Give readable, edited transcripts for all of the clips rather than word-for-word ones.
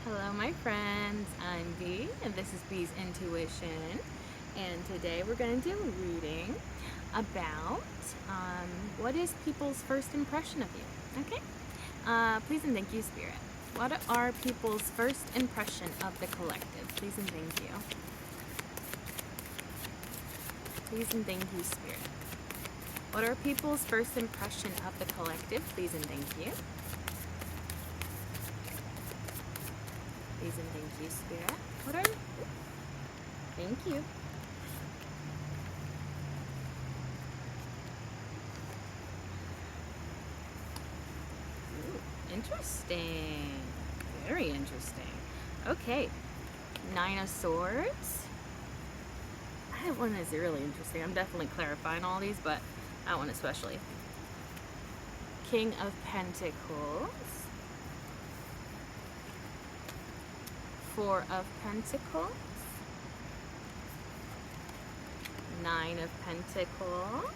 Hello, my friends. I'm Bee, and this is Bee's Intuition. And today we're going to do a reading about what is people's first impression of you. Okay? Please and thank you, Spirit. What are people's first impression of the collective? Please and thank you. Please and thank you, Spirit. What are people's first impression of the collective? Please and thank you. Please and thank you, Spirit. What are... Thank you. Ooh, interesting. Very interesting. Okay. Nine of Swords. That one is really interesting. I'm definitely clarifying all these, but that one especially. King of Pentacles. Four of Pentacles. Nine of Pentacles.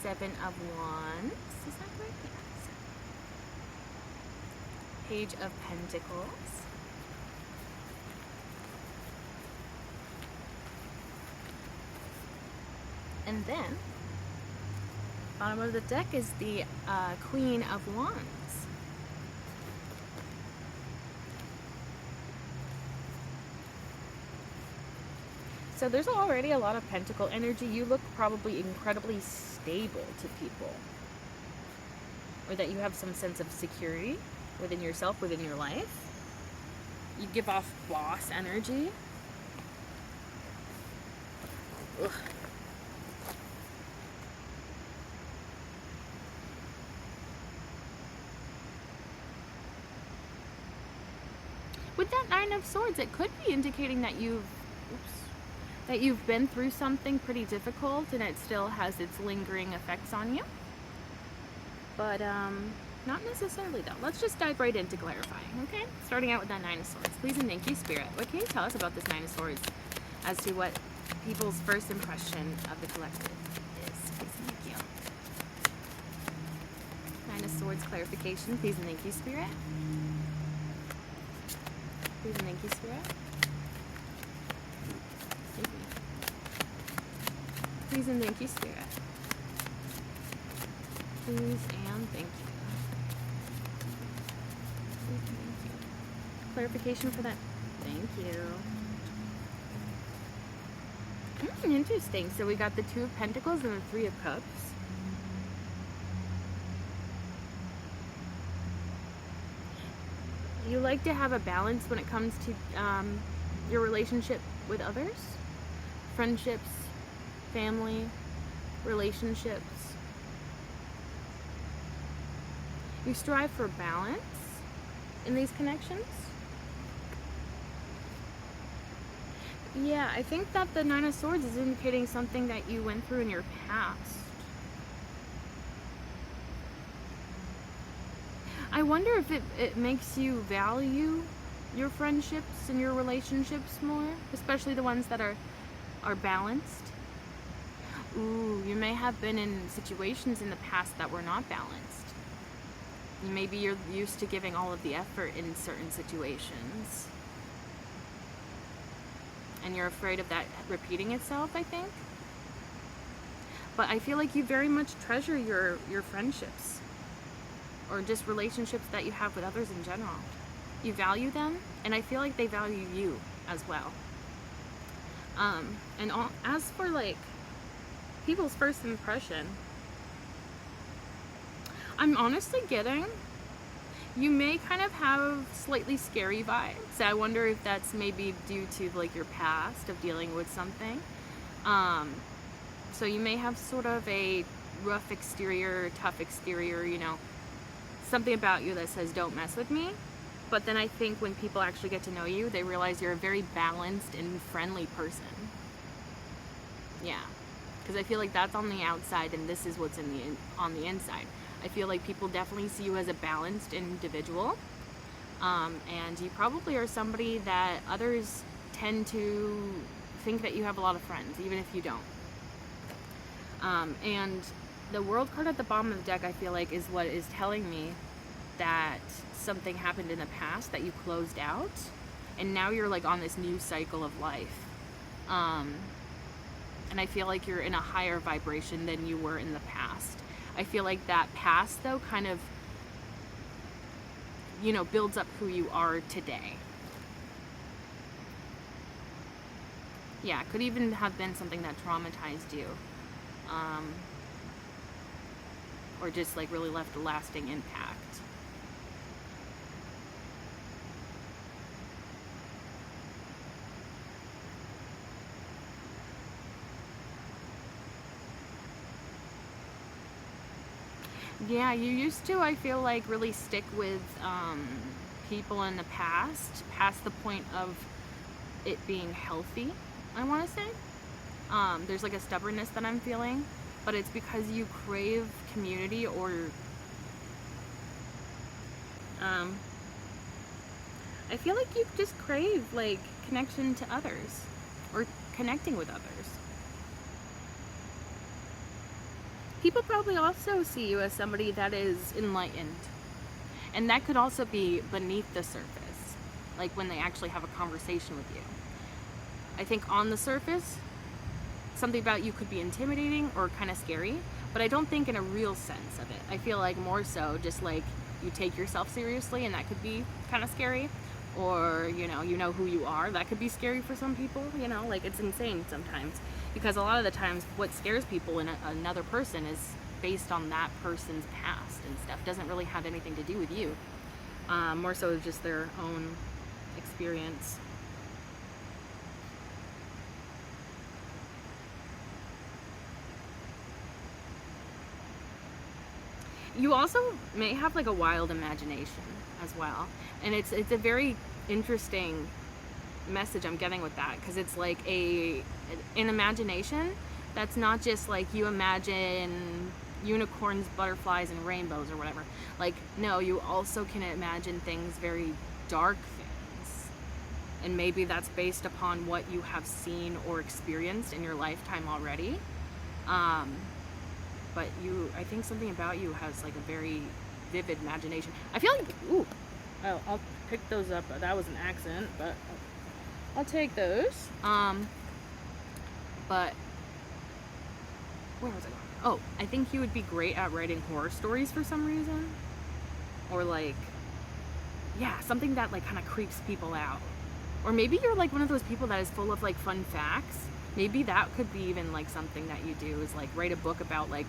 Seven of Wands. Is that right? Yes. Page of Pentacles. And then, bottom of the deck is the Queen of Wands. So there's already a lot of pentacle energy. You look probably incredibly stable to people. Or that you have some sense of security within yourself, within your life. You give off boss energy. Ugh. With that Nine of Swords, it could be indicating that you've been through something pretty difficult and it still has its lingering effects on you. But not necessarily though. Let's just dive right into clarifying, okay? Starting out with that Nine of Swords. Please and thank you, Spirit. What can you tell us about this Nine of Swords as to what people's first impression of the collective is? Please and thank you. Nine of Swords clarification. Please and thank you, Spirit. Please and thank you, Spirit. Please and thank you, Spirit. Please and thank you. Please and thank you. Clarification for that. Thank you. Interesting. So we got the Two of Pentacles and the Three of Cups. You like to have a balance when it comes to your relationship with others, friendships, family, relationships. You strive for balance in these connections. Yeah, I think that the Nine of Swords is indicating something that you went through in your past. I wonder if it makes you value your friendships and your relationships more, especially the ones that are balanced. Ooh, you may have been in situations in the past that were not balanced. Maybe you're used to giving all of the effort in certain situations. And you're afraid of that repeating itself, I think. But I feel like you very much treasure your friendships. Or just relationships that you have with others in general. You value them, and I feel like they value you as well. As for like people's first impression, I'm honestly getting you may kind of have slightly scary vibes. I wonder if that's maybe due to like your past of dealing with something. So you may have sort of a rough exterior, tough exterior, you know, something about you that says don't mess with me. But then I think when people actually get to know you, they realize you're a very balanced and friendly person. Yeah, because I feel like that's on the outside and this is what's on the inside. I feel like people definitely see you as a balanced individual. And you probably are somebody that others tend to think that you have a lot of friends, even if you don't. And the World card at the bottom of the deck, I feel like, is what is telling me that something happened in the past that you closed out, and now you're like on this new cycle of life. And I feel like you're in a higher vibration than you were in the past. I feel like that past, though, kind of, builds up who you are today. Yeah, it could even have been something that traumatized you. Or just like really left a lasting impact. Yeah, you used to, I feel like, really stick with people in the past the point of it being healthy, I want to say. There's like a stubbornness that I'm feeling, but it's because you crave community, or I feel like you just crave like connection to others, or connecting with others. People probably also see you as somebody that is enlightened, and that could also be beneath the surface, like when they actually have a conversation with you. I think on the surface, something about you could be intimidating or kind of scary, but I don't think in a real sense of it. I feel like more so just like you take yourself seriously, and that could be kind of scary. Or, you know who you are, that could be scary for some people, like it's insane sometimes. Because a lot of the times what scares people in another person is based on that person's past and stuff. It doesn't really have anything to do with you. More so just their own experience. You also may have like a wild imagination as well. And it's a very interesting message I'm getting with that, because it's like an imagination that's not just like you imagine unicorns, butterflies, and rainbows or whatever. Like, no, you also can imagine things, very dark things. And maybe that's based upon what you have seen or experienced in your lifetime already. But I think something about you has like a very vivid imagination. I feel like, I'll pick those up. That was an accident, but I'll take those. But where was I going? Oh, I think you would be great at writing horror stories for some reason. Or like, yeah, something that like kind of creeps people out. Or maybe you're like one of those people that is full of like fun facts. Maybe that could be even like something that you do, is like write a book about like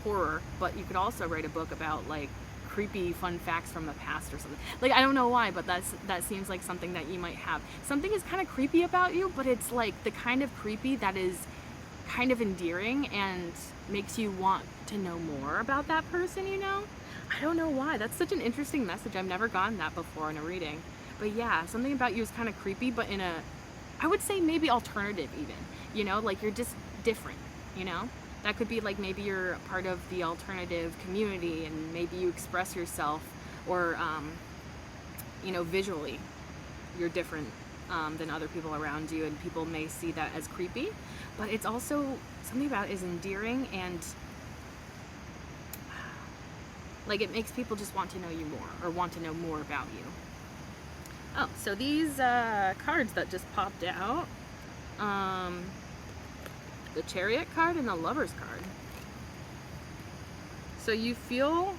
horror, but you could also write a book about like creepy fun facts from the past or something. Like, I don't know why, but that seems like something that you might have. Something is kind of creepy about you, but it's like the kind of creepy that is kind of endearing and makes you want to know more about that person, I don't know why. That's such an interesting message. I've never gotten that before in a reading. But yeah, something about you is kind of creepy, but in a, I would say maybe alternative even, like you're just different, That could be like maybe you're part of the alternative community, and maybe you express yourself, or, visually you're different than other people around you, and people may see that as creepy. But it's also something about it is endearing, and like it makes people just want to know you more, or want to know more about you. Oh, so these cards that just popped out, the Chariot card and the Lover's card. So you feel,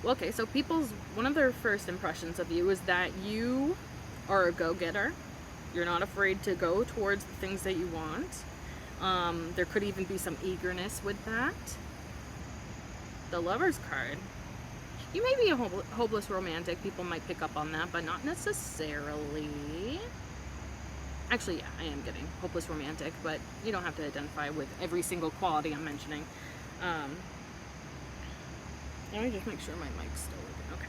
well, okay, so one of their first impressions of you is that you are a go-getter. You're not afraid to go towards the things that you want. There could even be some eagerness with that. The Lover's card. You may be a hopeless romantic. People might pick up on that, but not necessarily. Actually, yeah, I am getting hopeless romantic, but you don't have to identify with every single quality I'm mentioning. Let me just make sure my mic's still working. Okay.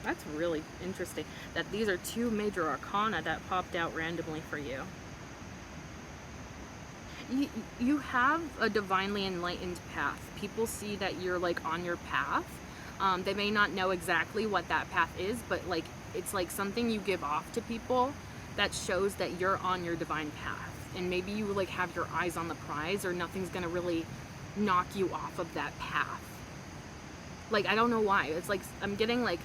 That's really interesting that these are two major arcana that popped out randomly for you. You have a divinely enlightened path. People see that you're like on your path. They may not know exactly what that path is, but like it's like something you give off to people that shows that you're on your divine path. and maybe you like have your eyes on the prize, or nothing's gonna really knock you off of that path. Like, I don't know why. It's like I'm getting like,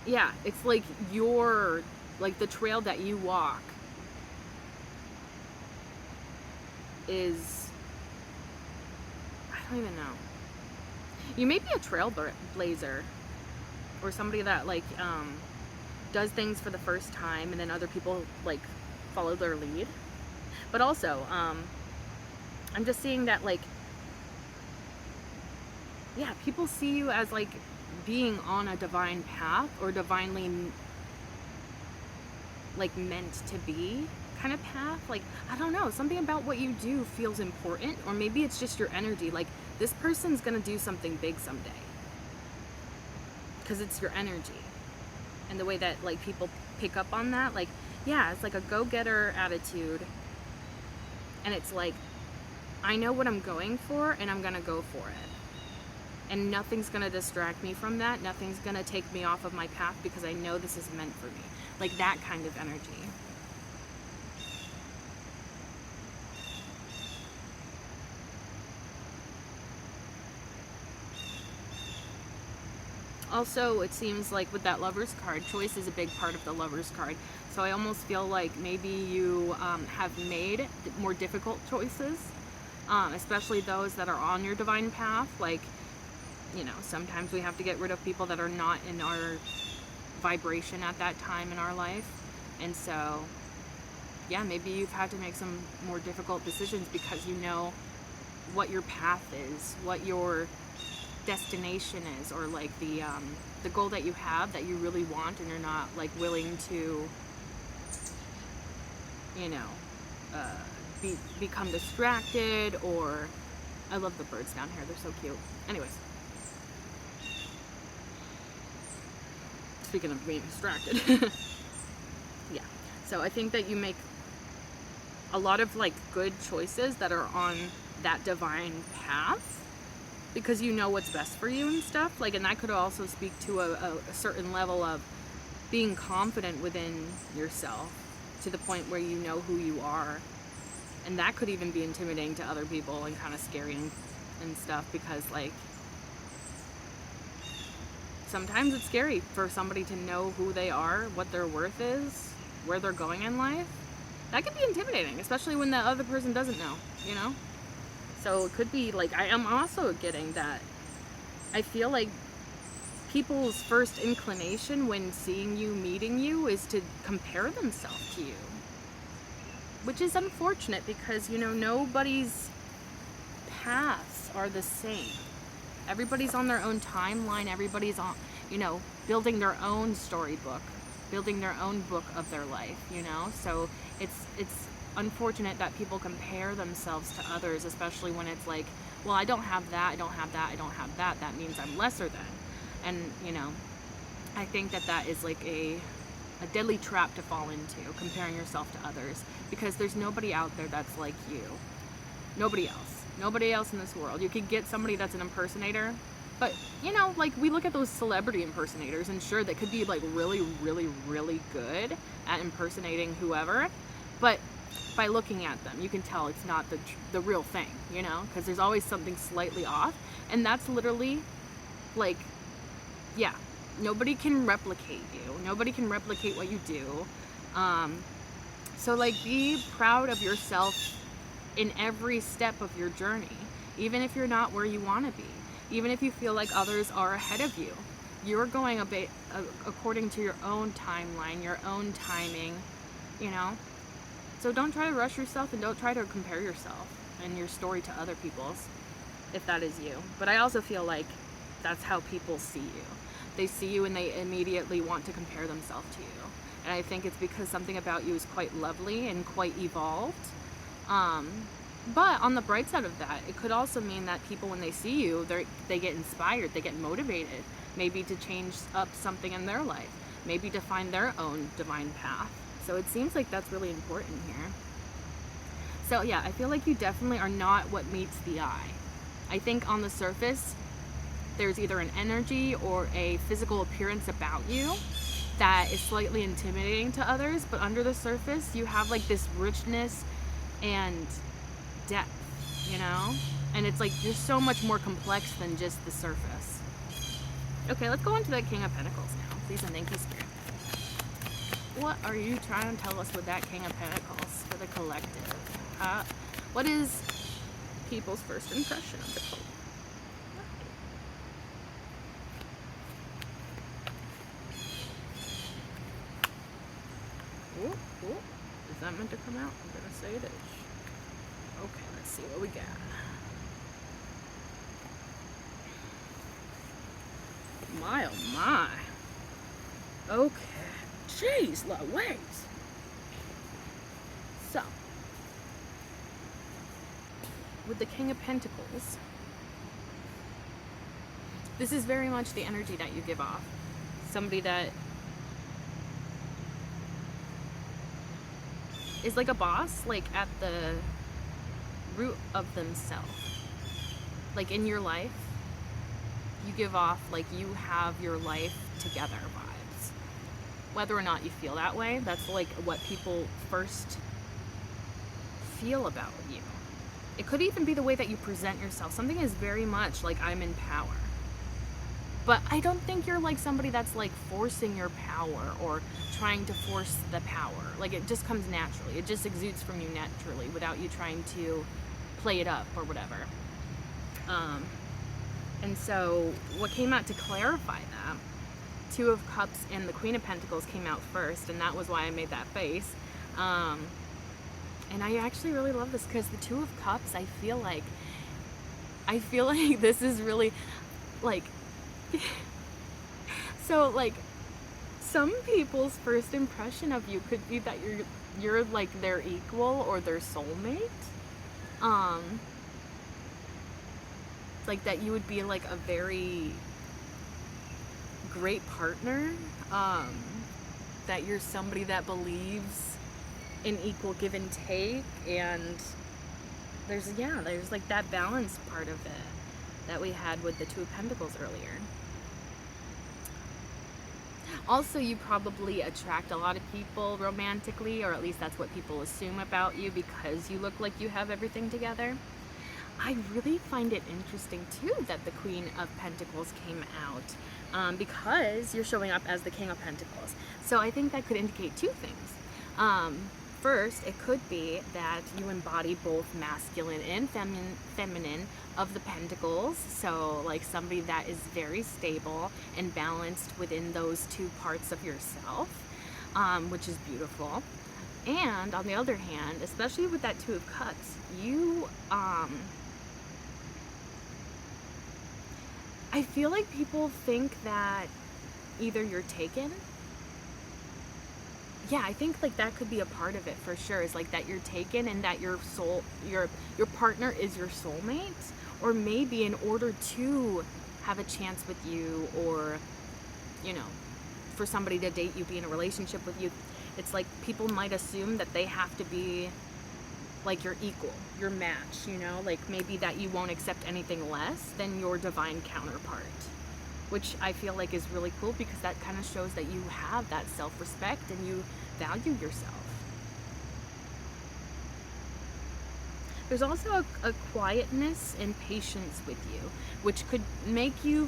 yeah, it's like your, like the trail that you walk is, I don't even know. You may be a trailblazer, or somebody that like does things for the first time, and then other people like follow their lead. But also, I'm just seeing that like, yeah, people see you as like being on a divine path, or divinely like meant to be kind of path. Like, I don't know, something about what you do feels important, or maybe it's just your energy. Like, this person's gonna do something big someday, because it's your energy and the way that like people pick up on that. Like, yeah, it's like a go-getter attitude, and it's like, I know what I'm going for, and I'm gonna go for it, and nothing's gonna distract me from that. Nothing's gonna take me off of my path, because I know this is meant for me. Like, that kind of energy. Also, it seems like with that Lover's card, choice is a big part of the Lover's card. So I almost feel like maybe you have made more difficult choices, especially those that are on your divine path. Like, you know, sometimes we have to get rid of people that are not in our vibration at that time in our life. And so, yeah, maybe you've had to make some more difficult decisions, because you know what your path is, what your destination is, or like the goal that you have that you really want, and you're not like willing to, you know, become distracted. Or, I love the birds down here, they're so cute. Anyways, speaking of being distracted. Yeah, so I think that you make a lot of like good choices that are on that divine path, because you know what's best for you and stuff. Like, and that could also speak to a certain level of being confident within yourself, to the point where you know who you are. And that could even be intimidating to other people, and kind of scary and stuff, because like, sometimes it's scary for somebody to know who they are, what their worth is, where they're going in life. That can be intimidating, especially when the other person doesn't know, you know? So it could be like, I am also getting that I feel like people's first inclination when seeing you, meeting you, is to compare themselves to you. Which is unfortunate, because, you know, nobody's paths are the same. Everybody's on their own timeline. Everybody's on, you know, building their own storybook, building their own book of their life, you know? So it's unfortunate that people compare themselves to others, especially when it's like, well, I don't have that, I don't have that, I don't have that, that means I'm lesser than. And, you know, I think that that is like a deadly trap to fall into, comparing yourself to others, because there's nobody out there that's like you. Nobody else in this world. You could get somebody that's an impersonator, but, you know, like, we look at those celebrity impersonators, and sure, they could be like really, really, really good at impersonating whoever, but by looking at them, you can tell it's not the real thing, you know, because there's always something slightly off. And that's literally like, yeah, nobody can replicate you. Nobody can replicate what you do. So like, be proud of yourself in every step of your journey, even if you're not where you want to be, even if you feel like others are ahead of you. You're going a bit according to your own timeline, your own timing, you know. So don't try to rush yourself, and don't try to compare yourself and your story to other people's, if that is you. But I also feel like that's how people see you. They see you and they immediately want to compare themselves to you. And I think it's because something about you is quite lovely and quite evolved. But on the bright side of that, it could also mean that people, when they see you, they get inspired, they get motivated, maybe to change up something in their life, maybe to find their own divine path. So it seems like that's really important here. So yeah, I feel like you definitely are not what meets the eye. I think on the surface, there's either an energy or a physical appearance about you that is slightly intimidating to others, but under the surface you have like this richness and depth, you know? And it's like you're so much more complex than just the surface. Okay, let's go on to the King of Pentacles now. Please and thank you, Spirit. What are you trying to tell us with that King of Pentacles for the collective? What is people's first impression of the collective? Ooh, ooh. Is that meant to come out? I'm gonna say it is. Okay, let's see what we got. My oh my. Okay. Jeez Louise. So, with the King of Pentacles, this is very much the energy that you give off. Somebody that is like a boss, like at the root of themselves. Like in your life, you give off like you have your life together vibes. Whether or not you feel that way, that's like what people first feel about you. It could even be the way that you present yourself. Something is very much like I'm in power. But I don't think you're like somebody that's like forcing your power or trying to force the power. Like it just comes naturally. It just exudes from you naturally without you trying to play it up or whatever. And so what came out to clarify that, Two of Cups and the Queen of Pentacles came out first, and that was why I made that face. And I actually really love this because the Two of Cups, I feel like this is really like so like some people's first impression of you could be that you're like their equal or their soulmate. Like that you would be like a very great partner, that you're somebody that believes in equal give and take, and there's like that balance part of it that we had with the Two of Pentacles earlier. Also, you probably attract a lot of people romantically, or at least that's what people assume about you because you look like you have everything together. I really find it interesting too that the Queen of Pentacles came out, because you're showing up as the King of Pentacles. So I think that could indicate two things. First, it could be that you embody both masculine and feminine of the Pentacles. So like somebody that is very stable and balanced within those two parts of yourself, which is beautiful. And on the other hand, especially with that Two of Cups, you, I feel like people think that either you're taken. Yeah, I think like that could be a part of it for sure. Is like that you're taken and that your partner is your soulmate, or maybe in order to have a chance with you, or you know, for somebody to date you, be in a relationship with you, it's like people might assume that they have to be like your equal, your match, you know, like maybe that you won't accept anything less than your divine counterpart, which I feel like is really cool because that kind of shows that you have that self-respect and you value yourself. There's also a quietness and patience with you, which could make you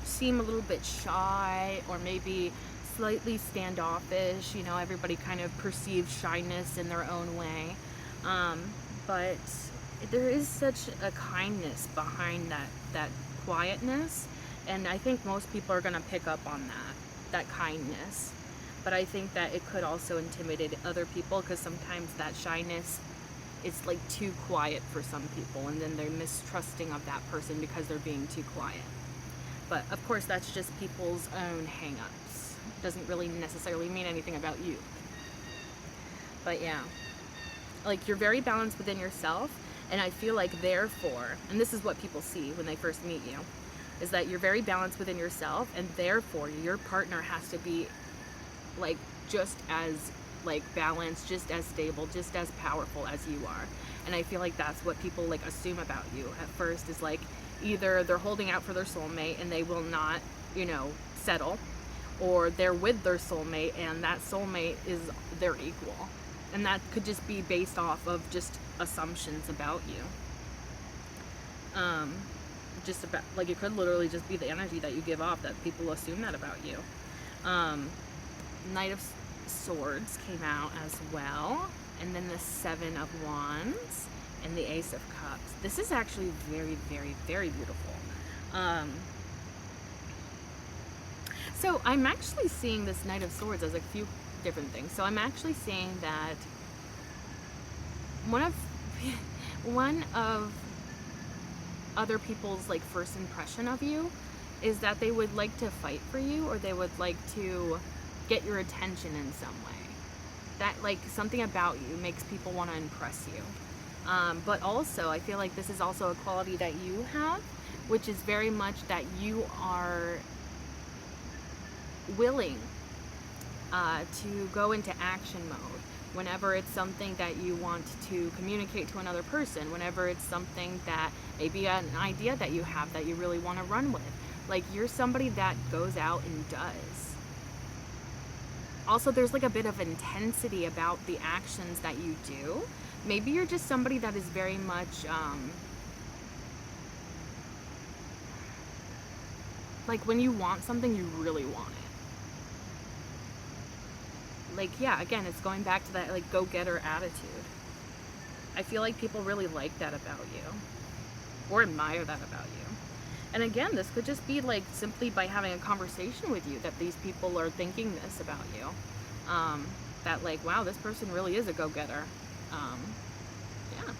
seem a little bit shy or maybe slightly standoffish. You know, everybody kind of perceives shyness in their own way. But there is such a kindness behind that quietness, and I think most people are going to pick up on that kindness. But I think that it could also intimidate other people because sometimes that shyness is like too quiet for some people, and then they're mistrusting of that person because they're being too quiet. But of course, that's just people's own hang-ups. It doesn't really necessarily mean anything about you. But yeah, like you're very balanced within yourself, and I feel like therefore, and this is what people see when they first meet you, is that you're very balanced within yourself, and therefore your partner has to be like just as like balanced, just as stable, just as powerful as you are. And I feel like that's what people like assume about you at first, is like either they're holding out for their soulmate and they will not, you know, settle, or they're with their soulmate and that soulmate is their equal. And that could just be based off of just assumptions about you. Just about, like, it could literally just be the energy that you give off that people assume that about you. Knight of Swords came out as well, and then the Seven of Wands and the Ace of Cups. This is actually very, very, very beautiful. So I'm actually seeing this Knight of Swords as a few different things. So I'm actually seeing that one of other people's like first impression of you is that they would like to fight for you, or they would like to get your attention in some way. That, like, something about you makes people want to impress you. But also, I feel like this is also a quality that you have, which is very much that you are willing to go into action mode whenever it's something that you want to communicate to another person, whenever it's something that maybe an idea that you have that you really want to run with. Like, you're somebody that goes out and does. Also, there's like a bit of intensity about the actions that you do. Maybe you're just somebody that is very much like, when you want something, you really want it. Like, yeah, again, it's going back to that, like, go-getter attitude. I feel like people really like that about you, or admire that about you. And again, this could just be, like, simply by having a conversation with you that these people are thinking this about you. That, like, wow, this person really is a go-getter. Yeah.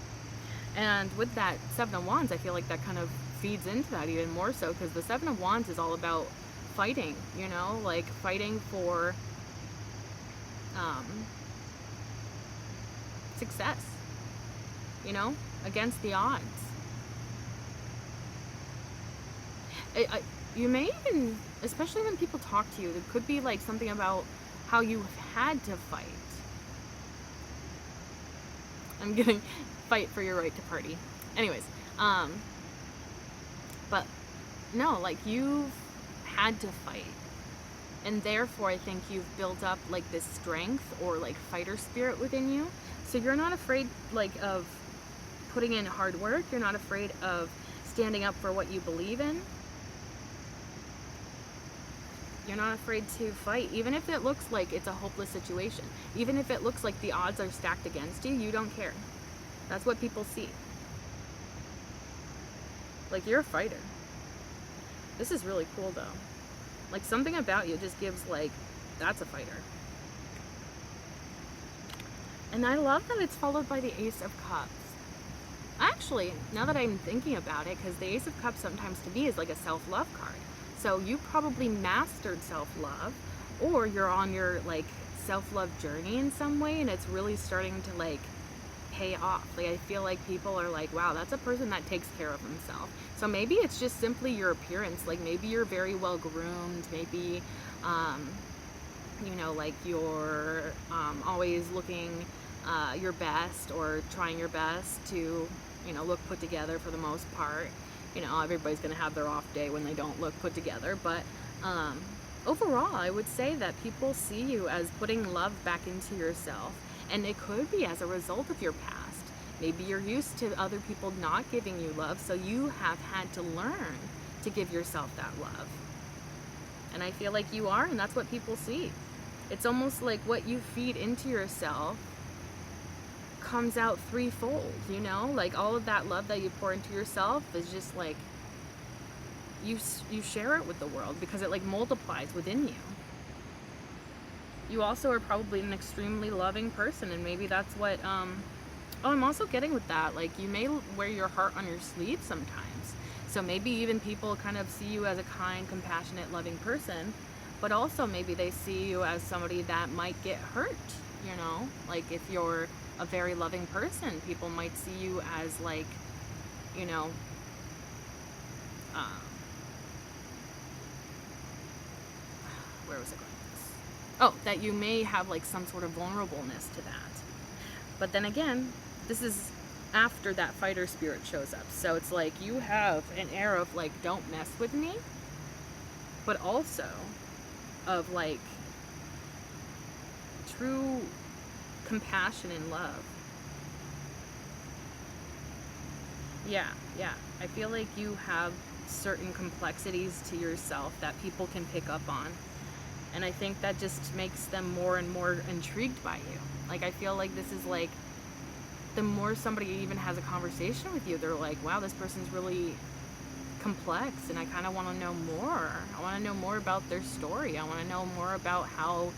And with that Seven of Wands, I feel like that kind of feeds into that even more so, because the Seven of Wands is all about fighting, you know, like fighting for success, you know, against the odds. You may even, especially when people talk to you, it could be like something about how you've had to fight. I'm getting fight for your right to party. Anyways, but no, like, you've had to fight. And therefore, I think you've built up like this strength or like fighter spirit within you. So you're not afraid, like, of putting in hard work. You're not afraid of standing up for what you believe in. You're not afraid to fight, even if it looks like it's a hopeless situation. Even if it looks like the odds are stacked against you, you don't care. That's what people see. Like, you're a fighter. This is really cool, though. Like, something about you just gives, like, that's a fighter. And I love that it's followed by the Ace of Cups. Actually, now that I'm thinking about it, because the Ace of Cups sometimes to me is like a self-love card. So you probably mastered self-love, or you're on your, like, self-love journey in some way, and it's really starting to, like, pay off. Like, I feel like people are like, wow, that's a person that takes care of himself. So maybe it's just simply your appearance. Like, maybe you're very well groomed. Maybe, you know, like, you're always looking your best, or trying your best to, you know, look put together for the most part. You know, everybody's going to have their off day when they don't look put together. But overall, I would say that people see you as putting love back into yourself. And it could be as a result of your past. Maybe you're used to other people not giving you love, so you have had to learn to give yourself that love. And I feel like you are, and that's what people see. It's almost like what you feed into yourself comes out threefold, you know? Like, all of that love that you pour into yourself is just like, you share it with the world, because it, like, multiplies within you. You also are probably an extremely loving person, and maybe that's what, oh, I'm also getting with that, like, you may wear your heart on your sleeve sometimes. So maybe even people kind of see you as a kind, compassionate, loving person, but also maybe they see you as somebody that might get hurt, you know? Like, if you're a very loving person, people might see you as, like, you know, where was it going? Oh, that you may have, like, some sort of vulnerableness to that. But then again, this is after that fighter spirit shows up. So it's like you have an air of, like, don't mess with me. But also, of like true compassion and love. Yeah, yeah. I feel like you have certain complexities to yourself that people can pick up on. And I think that just makes them more and more intrigued by you. Like, I feel like this is like, the more somebody even has a conversation with you, they're like, wow, this person's really complex, and I kind of want to know more. I want to know more about their story. I want to know more about how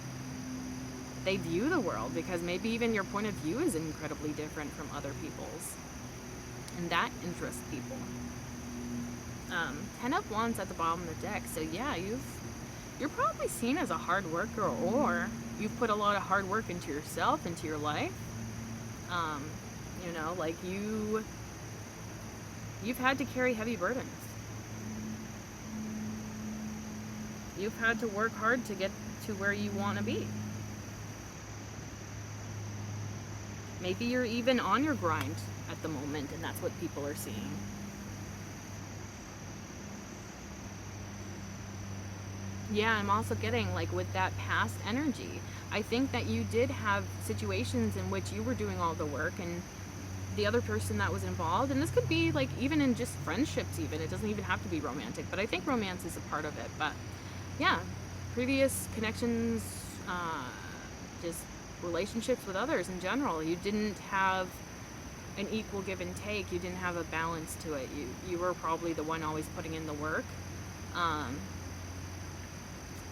they view the world, because maybe even your point of view is incredibly different from other people's. And that interests people. 10 of Wands at the bottom of the deck. So yeah, you're probably seen as a hard worker, or you've put a lot of hard work into yourself, into your life. You know, like you've had to carry heavy burdens. You've had to work hard to get to where you want to be. Maybe you're even on your grind at the moment, and that's what people are seeing. Yeah, I'm also getting, like, with that past energy, I think that you did have situations in which you were doing all the work, and the other person that was involved, and this could be like even in just friendships, even, it doesn't even have to be romantic, but I think romance is a part of it. But yeah, previous connections, just relationships with others in general, you didn't have an equal give and take. You didn't have a balance to it. You were probably the one always putting in the work.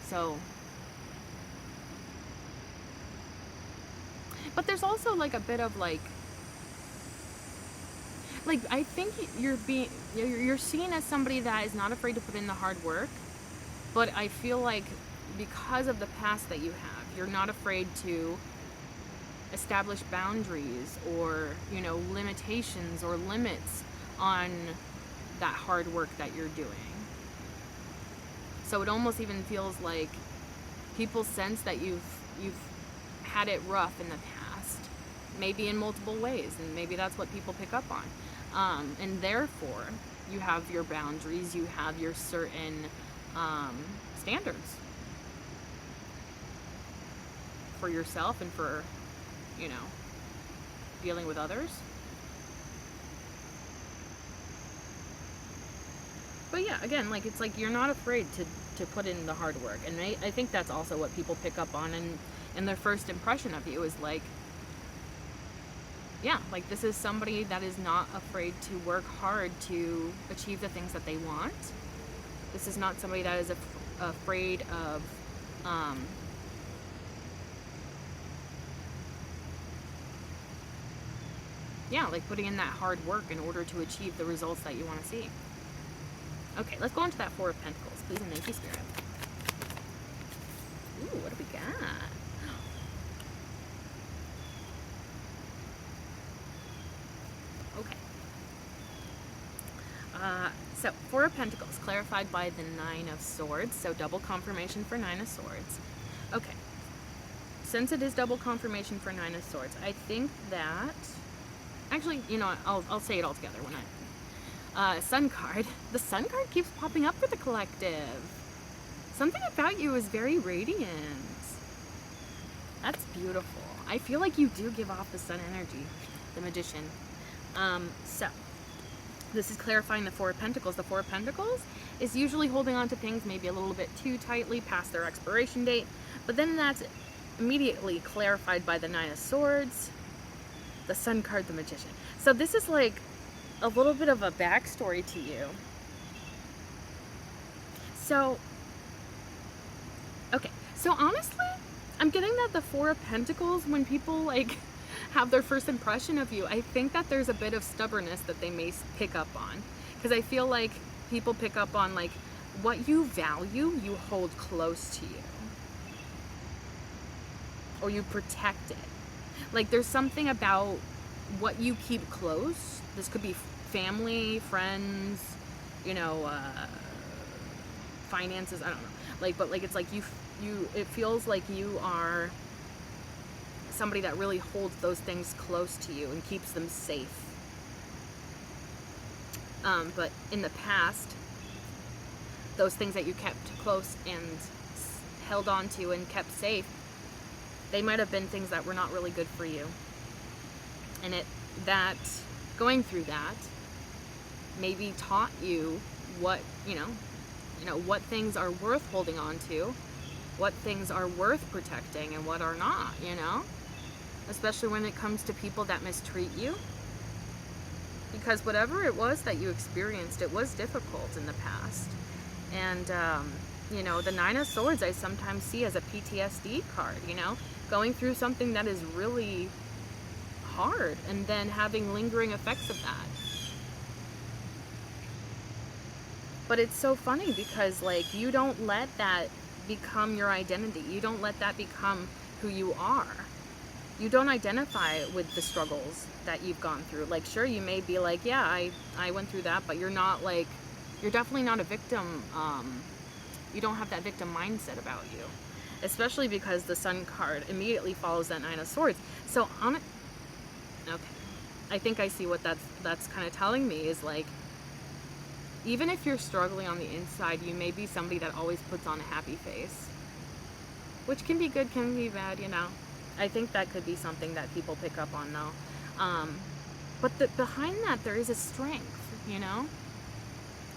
So, but there's also like a bit of like I think you're seen as somebody that is not afraid to put in the hard work, but I feel like because of the past that you have, you're not afraid to establish boundaries, or, you know, limitations or limits on that hard work that you're doing. So it almost even feels like people sense that you've had it rough in the past, maybe in multiple ways, and maybe that's what people pick up on. And therefore, you have your boundaries, you have your certain standards for yourself and for, you know, dealing with others. But yeah, again, like, it's like you're not afraid to put in the hard work. And I think that's also what people pick up on, and their first impression of you is like, yeah, like, this is somebody that is not afraid to work hard to achieve the things that they want. This is not somebody that is afraid of yeah, like putting in that hard work in order to achieve the results that you want to see. Okay, let's go into that Four of Pentacles. Please and thank you, Spirit. Ooh, what do we got? Okay. So, Four of Pentacles, clarified by the Nine of Swords. So, double confirmation for Nine of Swords. Okay. Since it is double confirmation for Nine of Swords, I think that... Actually, you know what? I'll say it all together when Sun card. The Sun card keeps popping up for the collective. Something about you is very radiant. That's beautiful. I feel like you do give off the sun energy, the Magician. So, this is clarifying the Four of Pentacles. The Four of Pentacles is usually holding on to things maybe a little bit too tightly past their expiration date, but then that's immediately clarified by the Nine of Swords, the Sun card, the Magician. So this is like a little bit of a backstory to you. So, okay, so honestly, I'm getting that the Four of Pentacles, when people like have their first impression of you, I think that there's a bit of stubbornness that they may pick up on, because I feel like people pick up on like what you value, you hold close to you, or you protect it. Like, there's something about what you keep close. This could be family, friends, you know, finances, I don't know. Like, but like, it's like it feels like you are somebody that really holds those things close to you and keeps them safe. But in the past, those things that you kept close and held on to and kept safe, they might have been things that were not really good for you. And that going through that maybe taught you what, what things are worth holding on to, what things are worth protecting and what are not, especially when it comes to people that mistreat you. Because whatever it was that you experienced, it was difficult in the past. And, the Nine of Swords I sometimes see as a PTSD card, going through something that is really hard and then having lingering effects of that. But it's so funny because, like, you don't let that become your identity. You don't let that become who you are. You don't identify with the struggles that you've gone through. Like, sure, you may be like, yeah, I went through that, but you're not like, you're definitely not a victim. You don't have that victim mindset about you, especially because the Sun card immediately follows that Nine of Swords. So okay, I think I see what that's kind of telling me is, like, even if you're struggling on the inside, you may be somebody that always puts on a happy face, which can be good, can be bad, I think that could be something that people pick up on, though. But behind that, there is a strength,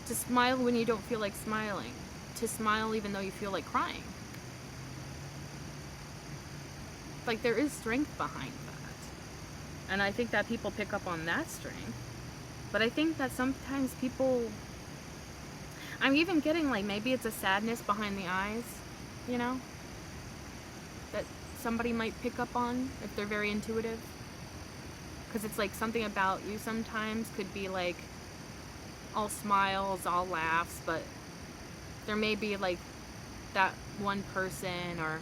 to smile when you don't feel like smiling, to smile even though you feel like crying. Like, there is strength behind that. And I think that people pick up on that strength. But I think that sometimes people, I'm even getting, like, maybe it's a sadness behind the eyes, that somebody might pick up on if they're very intuitive. Because it's like something about you sometimes could be like all smiles, all laughs, but there may be like that one person, or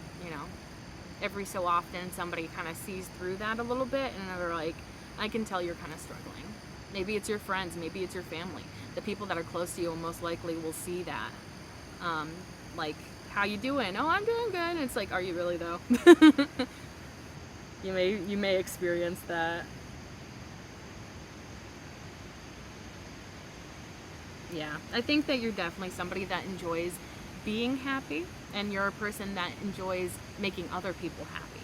every so often somebody kind of sees through that a little bit and they're like, I can tell you're kind of struggling. Maybe it's your friends, maybe it's your family. The people that are close to you most likely will see that. Like, how you doing? Oh, I'm doing good. And it's like, are you really though? You may experience that. Yeah, I think that you're definitely somebody that enjoys being happy, and you're a person that enjoys making other people happy.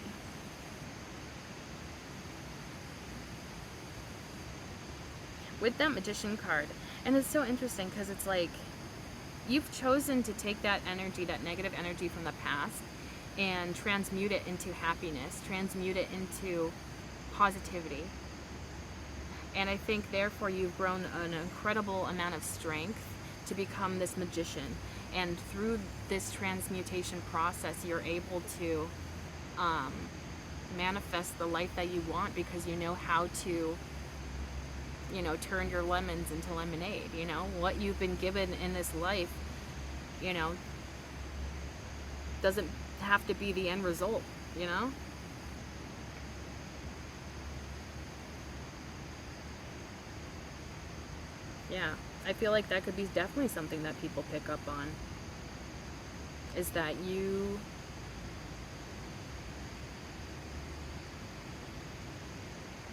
With that Magician card, and it's so interesting because it's like, you've chosen to take that energy, that negative energy from the past, and transmute it into happiness, transmute it into positivity. And I think therefore you've grown an incredible amount of strength to become this magician. And through this transmutation process, you're able to manifest the life that you want, because you know how to, turn your lemons into lemonade. What you've been given in this life, doesn't have to be the end result, Yeah, I feel like that could be definitely something that people pick up on, is that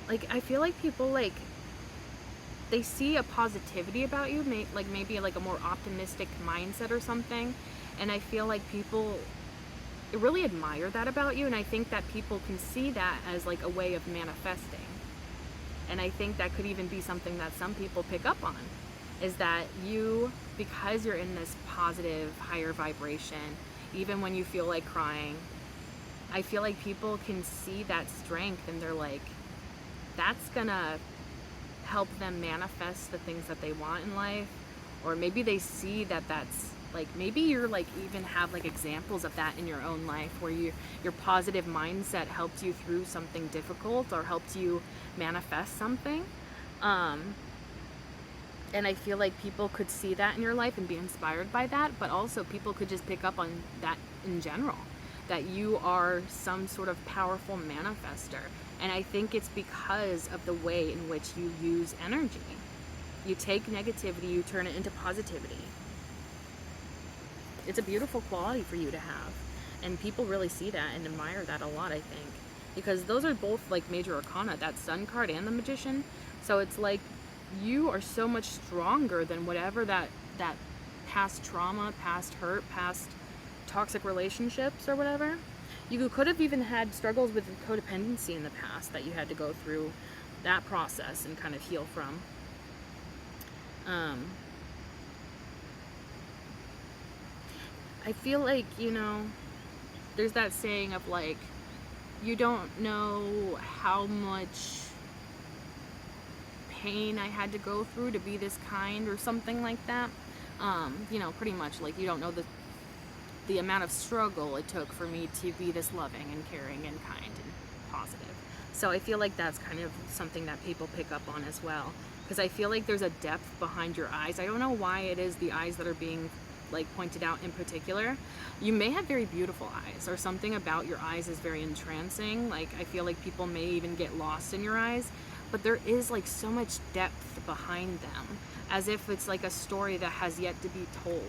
I feel like people, like, they see a positivity about you, maybe like a more optimistic mindset or something, and I feel like people really admire that about you, and I think that people can see that as like a way of manifesting. And I think that could even be something that some people pick up on, is that you, because you're in this positive, higher vibration, even when you feel like crying, I feel like people can see that strength and they're like, that's gonna help them manifest the things that they want in life. Or maybe they see that that's like, maybe you're like, even have like examples of that in your own life, where your positive mindset helped you through something difficult or helped you manifest something. And I feel like people could see that in your life and be inspired by that, but also people could just pick up on that in general, that you are some sort of powerful manifester. And I think it's because of the way in which you use energy. You take negativity, you turn it into positivity. It's a beautiful quality for you to have. And people really see that and admire that a lot, I think. Because those are both like major arcana, that Sun card and the Magician. So it's like, you are so much stronger than whatever that past trauma, past hurt, past toxic relationships or whatever. You could have even had struggles with codependency in the past that you had to go through that process and kind of heal from. I feel like, there's that saying of like, you don't know how much pain I had to go through to be this kind, or something like that. Pretty much like, you don't know the amount of struggle it took for me to be this loving and caring and kind and positive. So I feel like that's kind of something that people pick up on as well, because I feel like there's a depth behind your eyes. I don't know why it is the eyes that are being like pointed out in particular. You may have very beautiful eyes, or something about your eyes is very entrancing. Like, I feel like people may even get lost in your eyes, but there is like so much depth behind them, as if it's like a story that has yet to be told.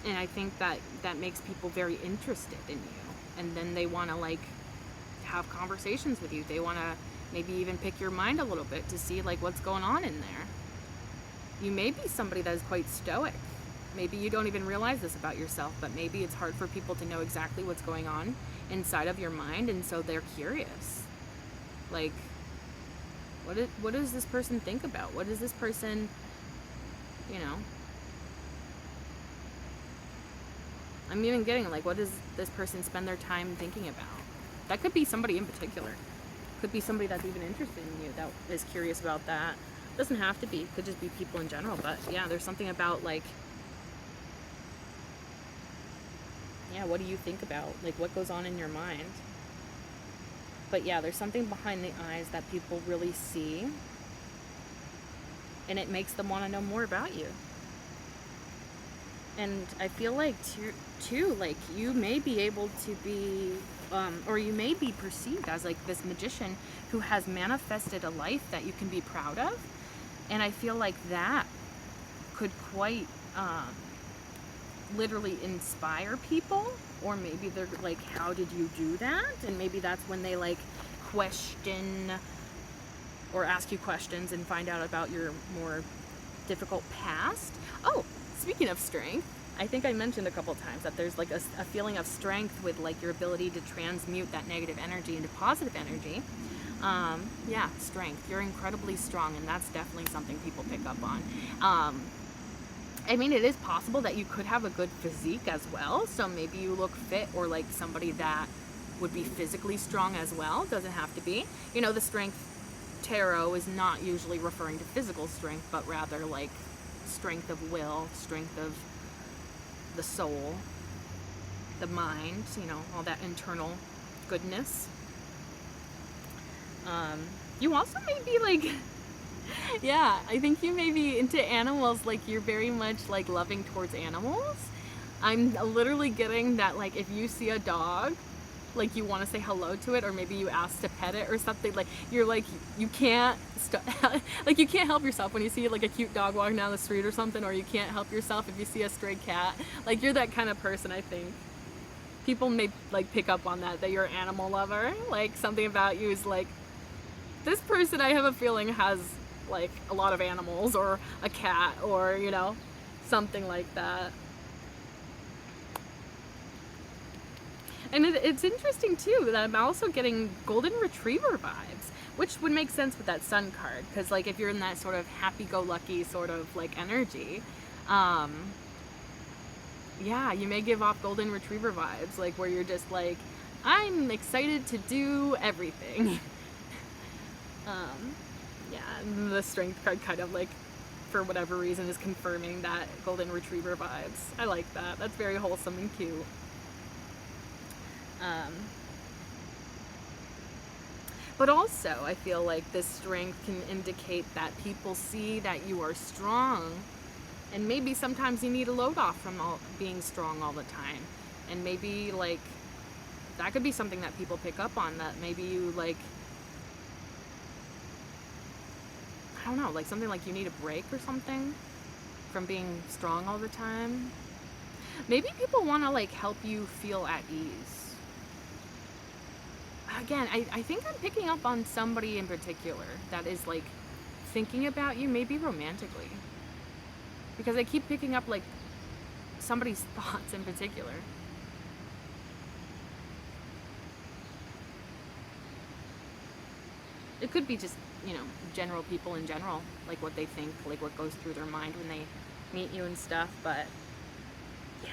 And I think that makes people very interested in you, and then they want to like have conversations with you. They want to maybe even pick your mind a little bit to see like what's going on in there. You may be somebody that is quite stoic. Maybe you don't even realize this about yourself, but maybe it's hard for people to know exactly what's going on inside of your mind, and so they're curious. Like, what does this person think about? What does this person, I'm even getting like, what does this person spend their time thinking about? That could be somebody in particular. Could be somebody that's even interested in you, that is curious about that. Doesn't have to be, could just be people in general. But yeah, there's something about like, yeah, what do you think about? Like, what goes on in your mind? But yeah, there's something behind the eyes that people really see, and it makes them want to know more about you. And I feel like too, like, you may be able to be, or you may be perceived as like this magician who has manifested a life that you can be proud of. And I feel like that could quite literally inspire people, or maybe they're like, how did you do that? And maybe that's when they like question or ask you questions and find out about your more difficult past. Oh, speaking of strength, I think I mentioned a couple times that there's like a feeling of strength with like your ability to transmute that negative energy into positive energy. Yeah, strength. You're incredibly strong, and that's definitely something people pick up on. I mean, it is possible that you could have a good physique as well, so maybe you look fit, or like somebody that would be physically strong as well. Doesn't have to be. The strength tarot is not usually referring to physical strength, but rather like strength of will, strength of the soul, the mind, all that internal goodness. You also may be like, yeah, I think you may be into animals, like you're very much like loving towards animals. I'm literally getting that, like, if you see a dog, like you want to say hello to it, or maybe you ask to pet it or something, like you're like, you can't like you can't help yourself when you see like a cute dog walking down the street or something, or you can't help yourself if you see a stray cat. Like, you're that kind of person. I think people may like pick up on that you're an animal lover. Like, something about you is like, this person, I have a feeling, has like a lot of animals, or a cat, or something like that. And it's interesting too that I'm also getting golden retriever vibes, which would make sense with that sun card, because like if you're in that sort of happy-go-lucky sort of like energy, yeah, you may give off golden retriever vibes, like where you're just like, I'm excited to do everything. Yeah, and the strength card kind of like, for whatever reason, is confirming that golden retriever vibes. I like that. That's very wholesome and cute. But also, I feel like this strength can indicate that people see that you are strong, and maybe sometimes you need a load off from being strong all the time. And maybe like that could be something that people pick up on, that maybe you like, I don't know, like something like you need a break or something from being strong all the time. Maybe people want to like help you feel at ease. Again, I think I'm picking up on somebody in particular that is like thinking about you, maybe romantically, because I keep picking up like somebody's thoughts in particular. It could be just, general people in general, like what they think, like what goes through their mind when they meet you and stuff. But yeah,